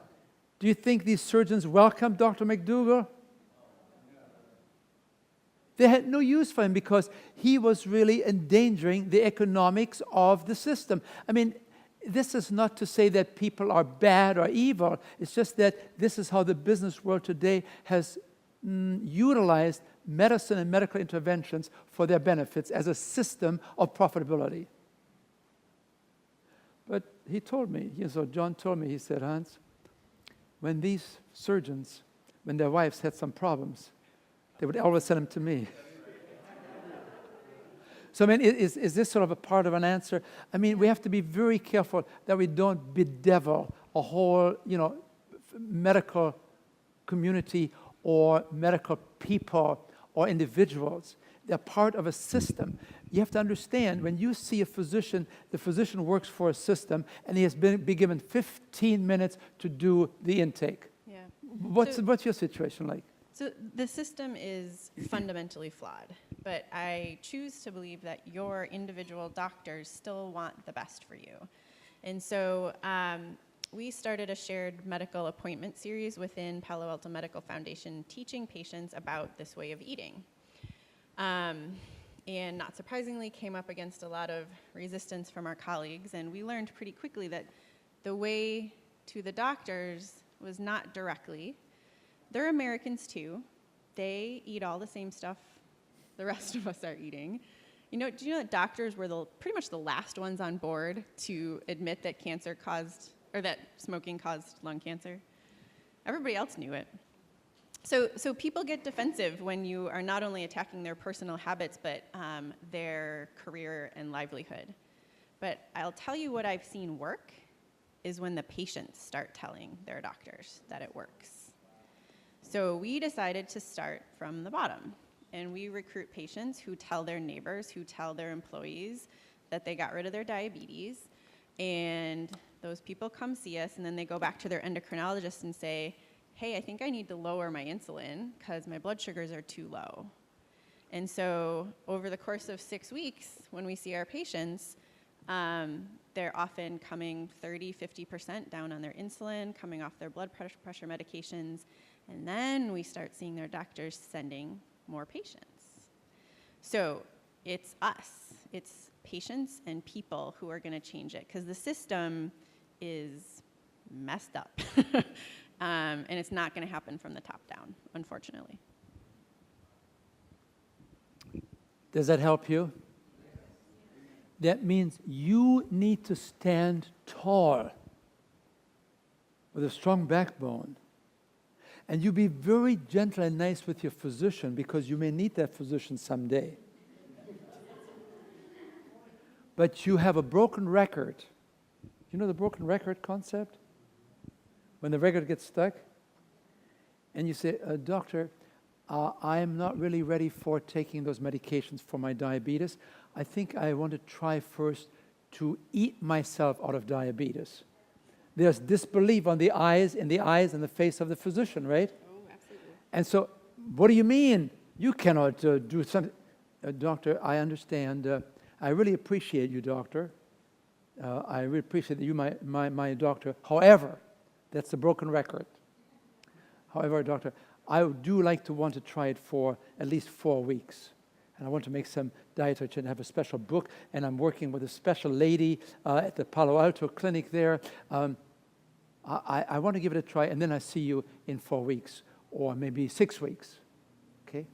Do you think these surgeons welcome Dr. McDougall? They had no use for him because he was really endangering the economics of the system. I mean, this is not to say that people are bad or evil. It's just that this is how the business world today has utilized medicine and medical interventions for their benefits as a system of profitability. But he told me, so John told me, he said, Hans, when these surgeons, when their wives had some problems, they would always send them to me. So, I mean, is this sort of a part of an answer? I mean, we have to be very careful that we don't bedevil a whole, medical community or medical people or individuals. They're part of a system. You have to understand, when you see a physician, the physician works for a system, and he has been given 15 minutes to do the intake. Yeah. What's your situation like? So the system is fundamentally flawed, but I choose to believe that your individual doctors still want the best for you. And so we started a shared medical appointment series within Palo Alto Medical Foundation, teaching patients about this way of eating. And not surprisingly, came up against a lot of resistance from our colleagues, and we learned pretty quickly that the way to the doctors was not directly. They're Americans too. They eat all the same stuff the rest of us are eating. Do you know that doctors were pretty much the last ones on board to admit that that smoking caused lung cancer? Everybody else knew it. So people get defensive when you are not only attacking their personal habits, but their career and livelihood. But I'll tell you what I've seen work is when the patients start telling their doctors that it works. So we decided to start from the bottom, and we recruit patients who tell their neighbors, who tell their employees that they got rid of their diabetes, and those people come see us, and then they go back to their endocrinologist and say, hey, I think I need to lower my insulin because my blood sugars are too low. And so over the course of 6 weeks, when we see our patients, they're often coming 30, 50% down on their insulin, coming off their blood pressure medications, and then we start seeing their doctors sending more patients. So it's us, it's patients and people who are going to change it, because the system is messed up. And it's not going to happen from the top down, unfortunately. Does that help you? That means you need to stand tall with a strong backbone. And you be very gentle and nice with your physician, because you may need that physician someday. But you have a broken record. You know the broken record concept? When the record gets stuck, and you say, doctor, I am not really ready for taking those medications for my diabetes. I think I want to try first to eat myself out of diabetes. There's disbelief in the eyes and the face of the physician, right? Oh, absolutely. And so, what do you mean? You cannot do something. Doctor, I understand. I really appreciate you, doctor. I really appreciate that you, my doctor. However, that's a broken record. However, doctor, I do want to try it for at least 4 weeks. And I want to make some dietary change. I have a special book, and I'm working with a special lady at the Palo Alto clinic there. I want to give it a try, and then I see you in 4 weeks, or maybe 6 weeks. Okay?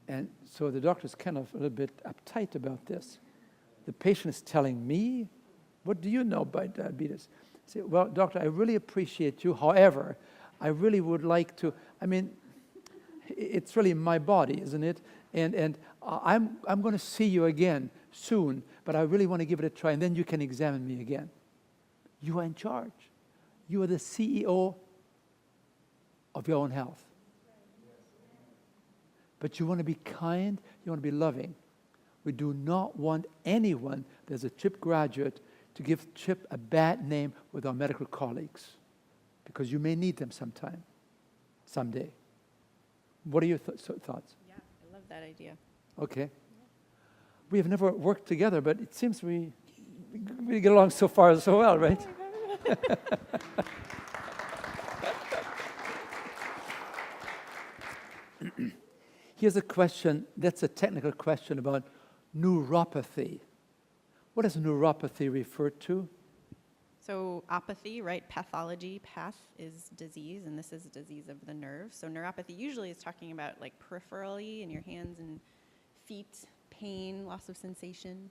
And so the doctor's kind of a little bit uptight about this. The patient is telling me, what do you know about diabetes? I say, well, doctor, I really appreciate you. However, I really would like to, it's really my body, isn't it? And I'm going to see you again soon, but I really want to give it a try, and then you can examine me again. You are in charge. You are the CEO of your own health. But you want to be kind, you want to be loving. We do not want anyone that's a CHIP graduate to give CHIP a bad name with our medical colleagues, because you may need them someday. What are your thoughts? Yeah, I love that idea. Okay. We have never worked together, but it seems we get along so far so well, right? Here's a question, that's a technical question about neuropathy. What does neuropathy refer to? So apathy, right? Pathology, path is disease, and this is a disease of the nerve. So neuropathy usually is talking about like peripherally in your hands and feet, pain, loss of sensation,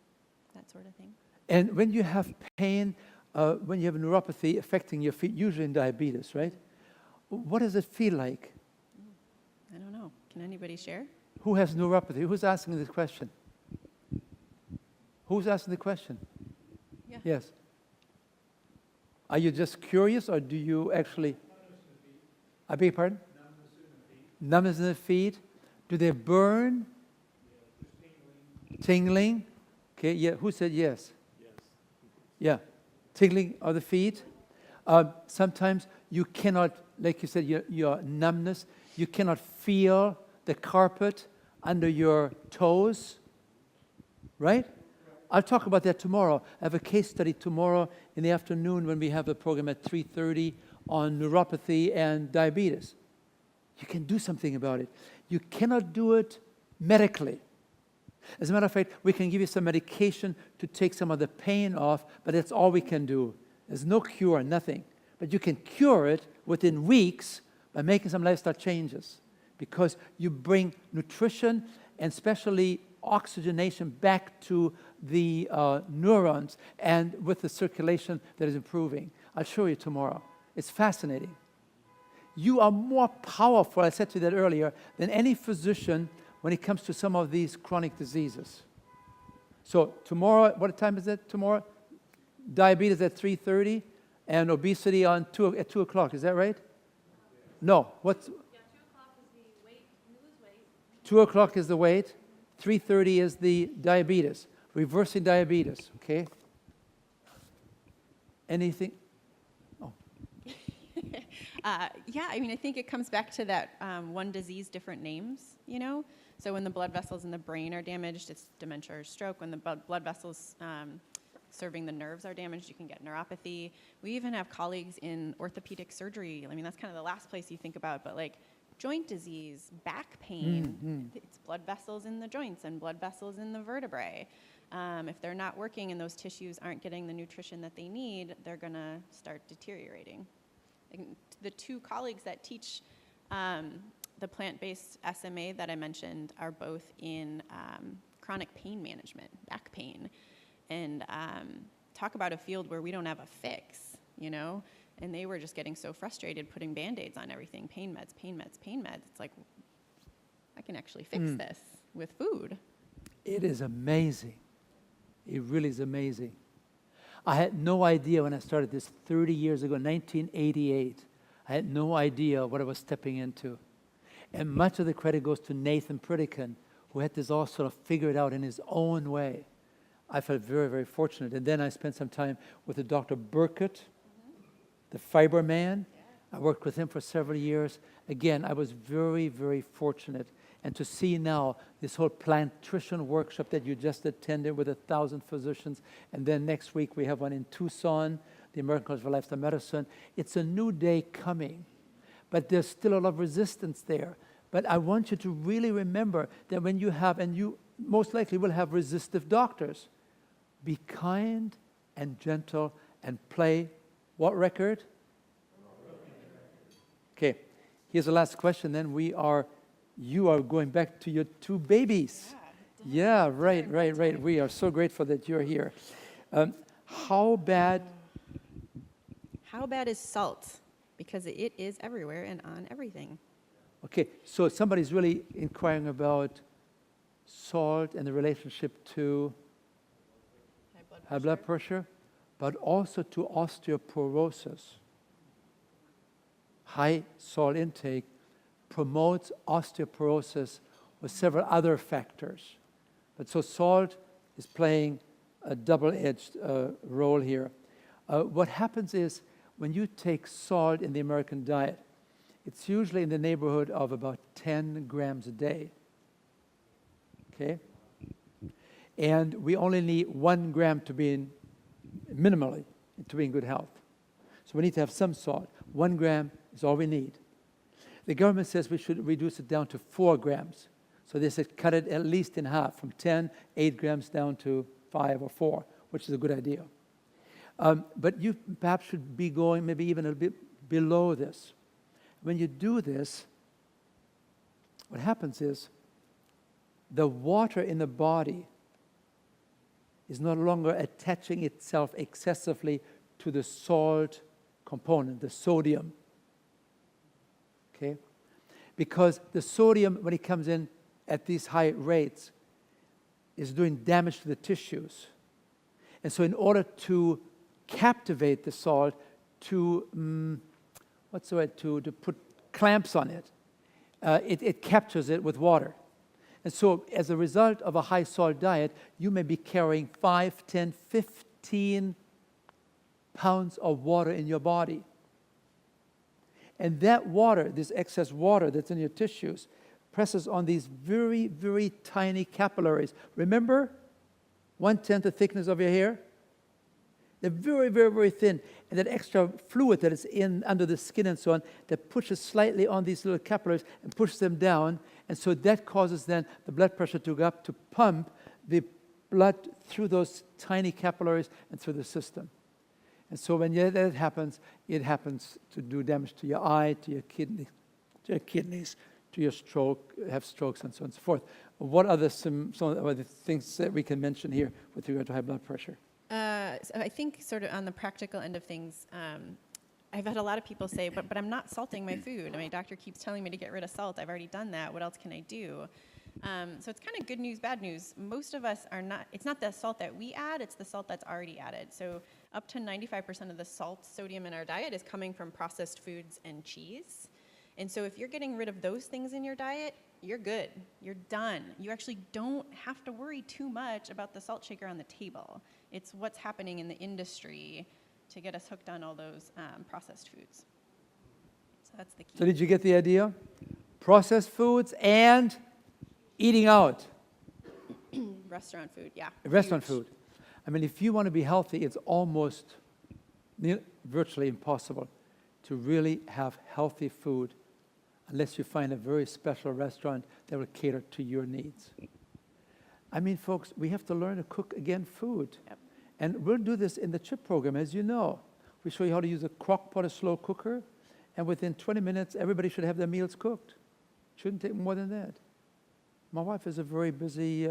that sort of thing. And when you have pain, when you have neuropathy affecting your feet, usually in diabetes, right? What does it feel like? I don't know. Can anybody share? Who has neuropathy? Who's asking this question? Who's asking the question? Yeah. Yes. Are you just curious, or do you actually? I beg your pardon? Numbness in the feet. Do they burn? Tingling. Okay, yeah. Who said yes? Yes. Yeah. Tingling of the feet. Sometimes you cannot, like you said, your numbness, you cannot feel the carpet under your toes, right? I'll talk about that tomorrow. I have a case study tomorrow in the afternoon when we have a program at 3:30 on neuropathy and diabetes. You can do something about it. You cannot do it medically. As a matter of fact, we can give you some medication to take some of the pain off, but that's all we can do. There's no cure, nothing. But you can cure it within weeks by making some lifestyle changes, because you bring nutrition and especially oxygenation back to the neurons, and with the circulation that is improving. I'll show you tomorrow. It's fascinating. You are more powerful, I said to you that earlier, than any physician when it comes to some of these chronic diseases. So tomorrow, what time is it tomorrow? Diabetes at 3:30 and obesity at 2 o'clock. Is that right? No. What's? Yeah, 2 o'clock is the weight, lose weight. 2 o'clock is the weight. 3:30 is the diabetes. Reversing diabetes, okay? Anything? Yeah, I mean, I think it comes back to that one disease, different names, you know? So when the blood vessels in the brain are damaged, it's dementia or stroke. When the blood vessels serving the nerves are damaged, you can get neuropathy. We even have colleagues in orthopedic surgery. I mean, that's kind of the last place you think about, but like joint disease, back pain, it's blood vessels in the joints and blood vessels in the vertebrae. If they're not working and those tissues aren't getting the nutrition that they need, they're gonna start deteriorating. And the two colleagues that teach the plant-based SMA that I mentioned are both in chronic pain management, back pain, and talk about a field where we don't have a fix, you know? And they were just getting so frustrated putting Band-Aids on everything, pain meds, pain meds, pain meds. It's like, I can actually fix this with food. It is amazing. It really is amazing. I had no idea when I started this 30 years ago, 1988. I had no idea what I was stepping into. And much of the credit goes to Nathan Pritikin, who had this all sort of figured out in his own way. I felt very, very fortunate. And then I spent some time with the Dr. Burkett, the fiber man. I worked with him for several years. Again, I was very, very fortunate. And to see now this whole plant nutrition workshop that you just attended with 1,000 physicians, and then next week we have one in Tucson, the American College of Lifestyle Medicine. It's a new day coming, but there's still a lot of resistance there. But I want you to really remember that when you have, and you most likely will have resistive doctors, be kind and gentle and play what record? Okay, here's the last question, then you are going back to your two babies. Yeah, right. We are so grateful that you're here. How bad is salt? Because it is everywhere and on everything. Okay, so somebody's really inquiring about salt and the relationship to high blood pressure, but also to osteoporosis. High salt intake promotes osteoporosis with several other factors. But so salt is playing a double-edged role here. What happens is when you take salt in the American diet, it's usually in the neighborhood of about 10 grams a day. Okay? And we only need 1 gram to be in, minimally, to be in good health. So we need to have some salt. 1 gram is all we need. The government says we should reduce it down to 4 grams. So they said cut it at least in half, from 8 grams down to 5 or 4, which is a good idea. But you perhaps should be going maybe even a bit below this. When you do this, what happens is the water in the body is no longer attaching itself excessively to the salt component, the sodium. Okay? Because the sodium, when it comes in at these high rates, is doing damage to the tissues. And so in order to captivate the salt, to put clamps on it, it captures it with water. And so as a result of a high salt diet, you may be carrying 5, 10, 15 pounds of water in your body. And that water, this excess water that's in your tissues, presses on these very, very tiny capillaries. Remember, 1/10 the thickness of your hair? They're very, very, very thin. And that extra fluid that is in under the skin and so on, that pushes slightly on these little capillaries and pushes them down. And so that causes then the blood pressure to go up to pump the blood through those tiny capillaries and through the system. And so when that happens, it happens to do damage to your eye, to your kidneys, to your stroke, have strokes, and so on and so forth. What are some of the things that we can mention here with regard to high blood pressure? So I think sort of on the practical end of things, I've had a lot of people say, but I'm not salting my food. My doctor keeps telling me to get rid of salt. I've already done that. What else can I do? So it's kind of good news, bad news. Most of us are not, it's not the salt that we add, it's the salt that's already added. So up to 95% of the salt, sodium in our diet is coming from processed foods and cheese. And so if you're getting rid of those things in your diet, you're good. You're done. You actually don't have to worry too much about the salt shaker on the table. It's what's happening in the industry to get us hooked on all those processed foods. So that's the key. So did you get the idea? Processed foods and eating out. Restaurant food, yeah. Restaurant Huge. food. I mean, if you want to be healthy, it's almost virtually impossible to really have healthy food unless you find a very special restaurant that will cater to your needs. I mean, folks, we have to learn to cook, again, food. Yep. And we'll do this in the CHIP program, as you know. We show you how to use a crock pot, a slow cooker, and within 20 minutes, everybody should have their meals cooked. Shouldn't take more than that. My wife is a very busy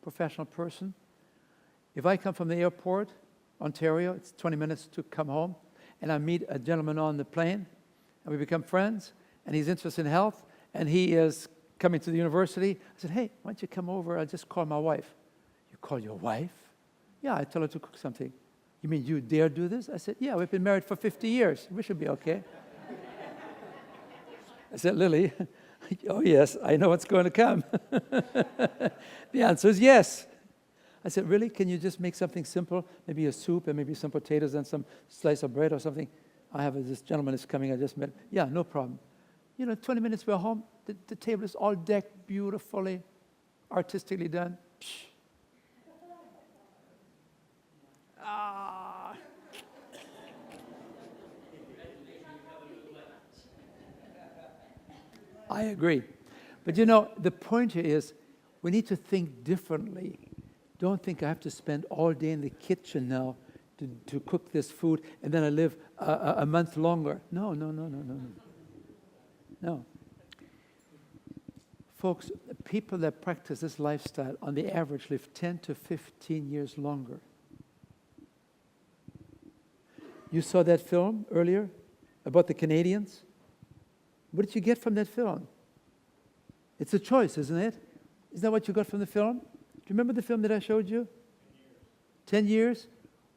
professional person. If I come from the airport, Ontario, it's 20 minutes to come home, and I meet a gentleman on the plane, and we become friends, and he's interested in health, and he is coming to the university. I said, hey, why don't you come over? I'll just call my wife. You call your wife? Yeah, I tell her to cook something. You mean you dare do this? I said, yeah, we've been married for 50 years. We should be okay. I said, Lily, oh yes, I know what's going to come. The answer is yes. I said, really? Can you just make something simple? Maybe a soup and maybe some potatoes and some slice of bread or something? I have this gentleman is coming, I just met. Yeah, no problem. 20 minutes we're home. The table is all decked beautifully, artistically done. Psh. Ah. I agree. But the point here is we need to think differently. Don't think I have to spend all day in the kitchen now to cook this food and then I live a month longer. No. No. Folks, people that practice this lifestyle on the average live 10 to 15 years longer. You saw that film earlier about the Canadians? What did you get from that film? It's a choice, isn't it? Isn't that what you got from the film? Do you remember the film that I showed you? 10 years?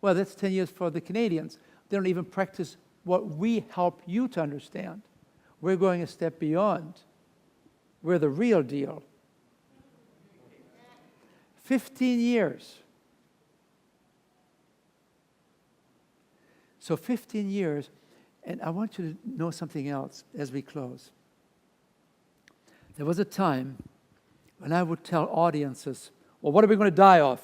Well, that's 10 years for the Canadians. They don't even practice what we help you to understand. We're going a step beyond. We're the real deal. 15 years. So 15 years, and I want you to know something else as we close. There was a time when I would tell audiences, well, what are we going to die of?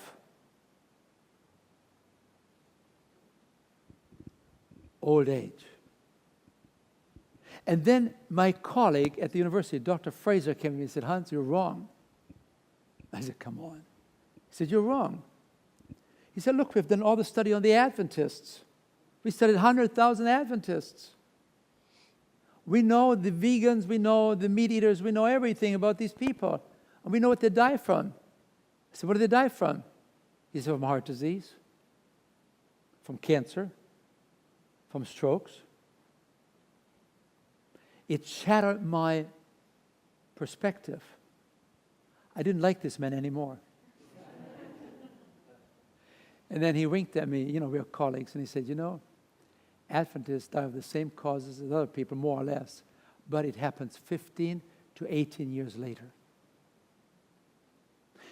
Old age. And then my colleague at the university, Dr. Fraser, came to me and said, Hans, you're wrong. I said, come on. He said, you're wrong. He said, look, we've done all the study on the Adventists. We studied 100,000 Adventists. We know the vegans, we know the meat eaters, we know everything about these people. And we know what they die from. I said, what do they die from? He said, from heart disease, from cancer, from strokes. It shattered my perspective. I didn't like this man anymore. And then he winked at me, we are colleagues, and he said, Adventists die of the same causes as other people, more or less, but it happens 15 to 18 years later.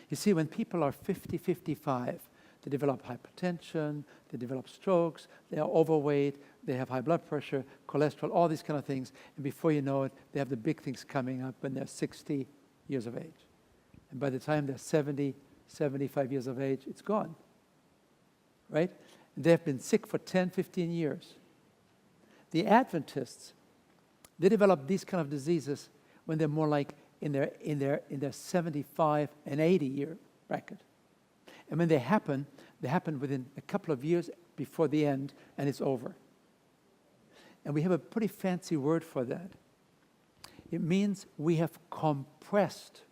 You see, when people are 50, 55, they develop hypertension, they develop strokes, they are overweight, they have high blood pressure, cholesterol, all these kind of things, and before you know it, they have the big things coming up when they're 60 years of age. And by the time they're 70, 75 years of age, it's gone. Right? And they have been sick for 10, 15 years. The Adventists, they develop these kind of diseases when they're more like in their 75 and 80 year bracket. And when they happen within a couple of years before the end, and it's over. And we have a pretty fancy word for that. It means we have compressed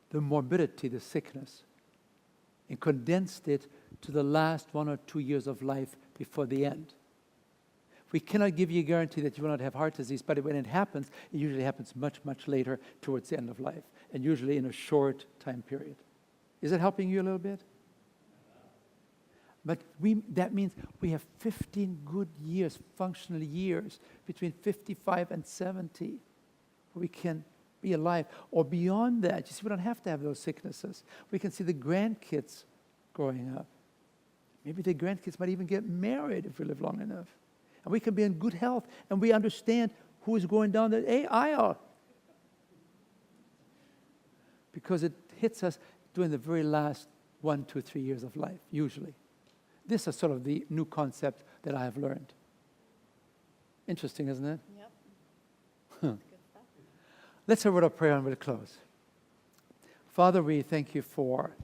the morbidity, the sickness, and condensed it to the last 1 or 2 years of life before the end. We cannot give you a guarantee that you will not have heart disease, but when it happens, it usually happens much, much later towards the end of life, and usually in a short time period. Is it helping you a little bit? But that means we have 15 good years, functional years, between 55 and 70, where we can be alive. Or beyond that, you see, we don't have to have those sicknesses. We can see the grandkids growing up. Maybe the grandkids might even get married if we live long enough. And we can be in good health, and we understand who is going down the aisle. Because it hits us during the very last 1, 2, 3 years of life, usually. This is sort of the new concept that I have learned. Interesting, isn't it? Yep. Huh. Let's have a word of prayer and we'll close. Father, we thank you for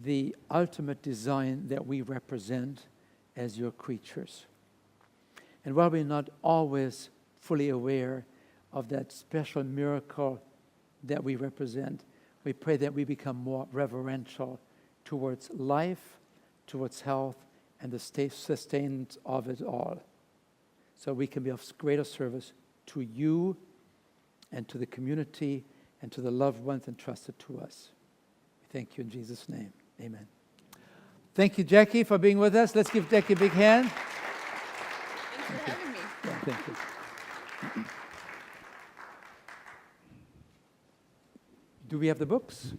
the ultimate design that we represent as your creatures. And while we're not always fully aware of that special miracle that we represent, we pray that we become more reverential towards life, towards health, and the sustenance of it all. So we can be of greater service to you and to the community and to the loved ones entrusted to us. We thank you in Jesus' name. Amen. Thank you, Jackie, for being with us. Let's give Jackie a big hand. Thanks for having me. Yeah, thank you. Do we have the books?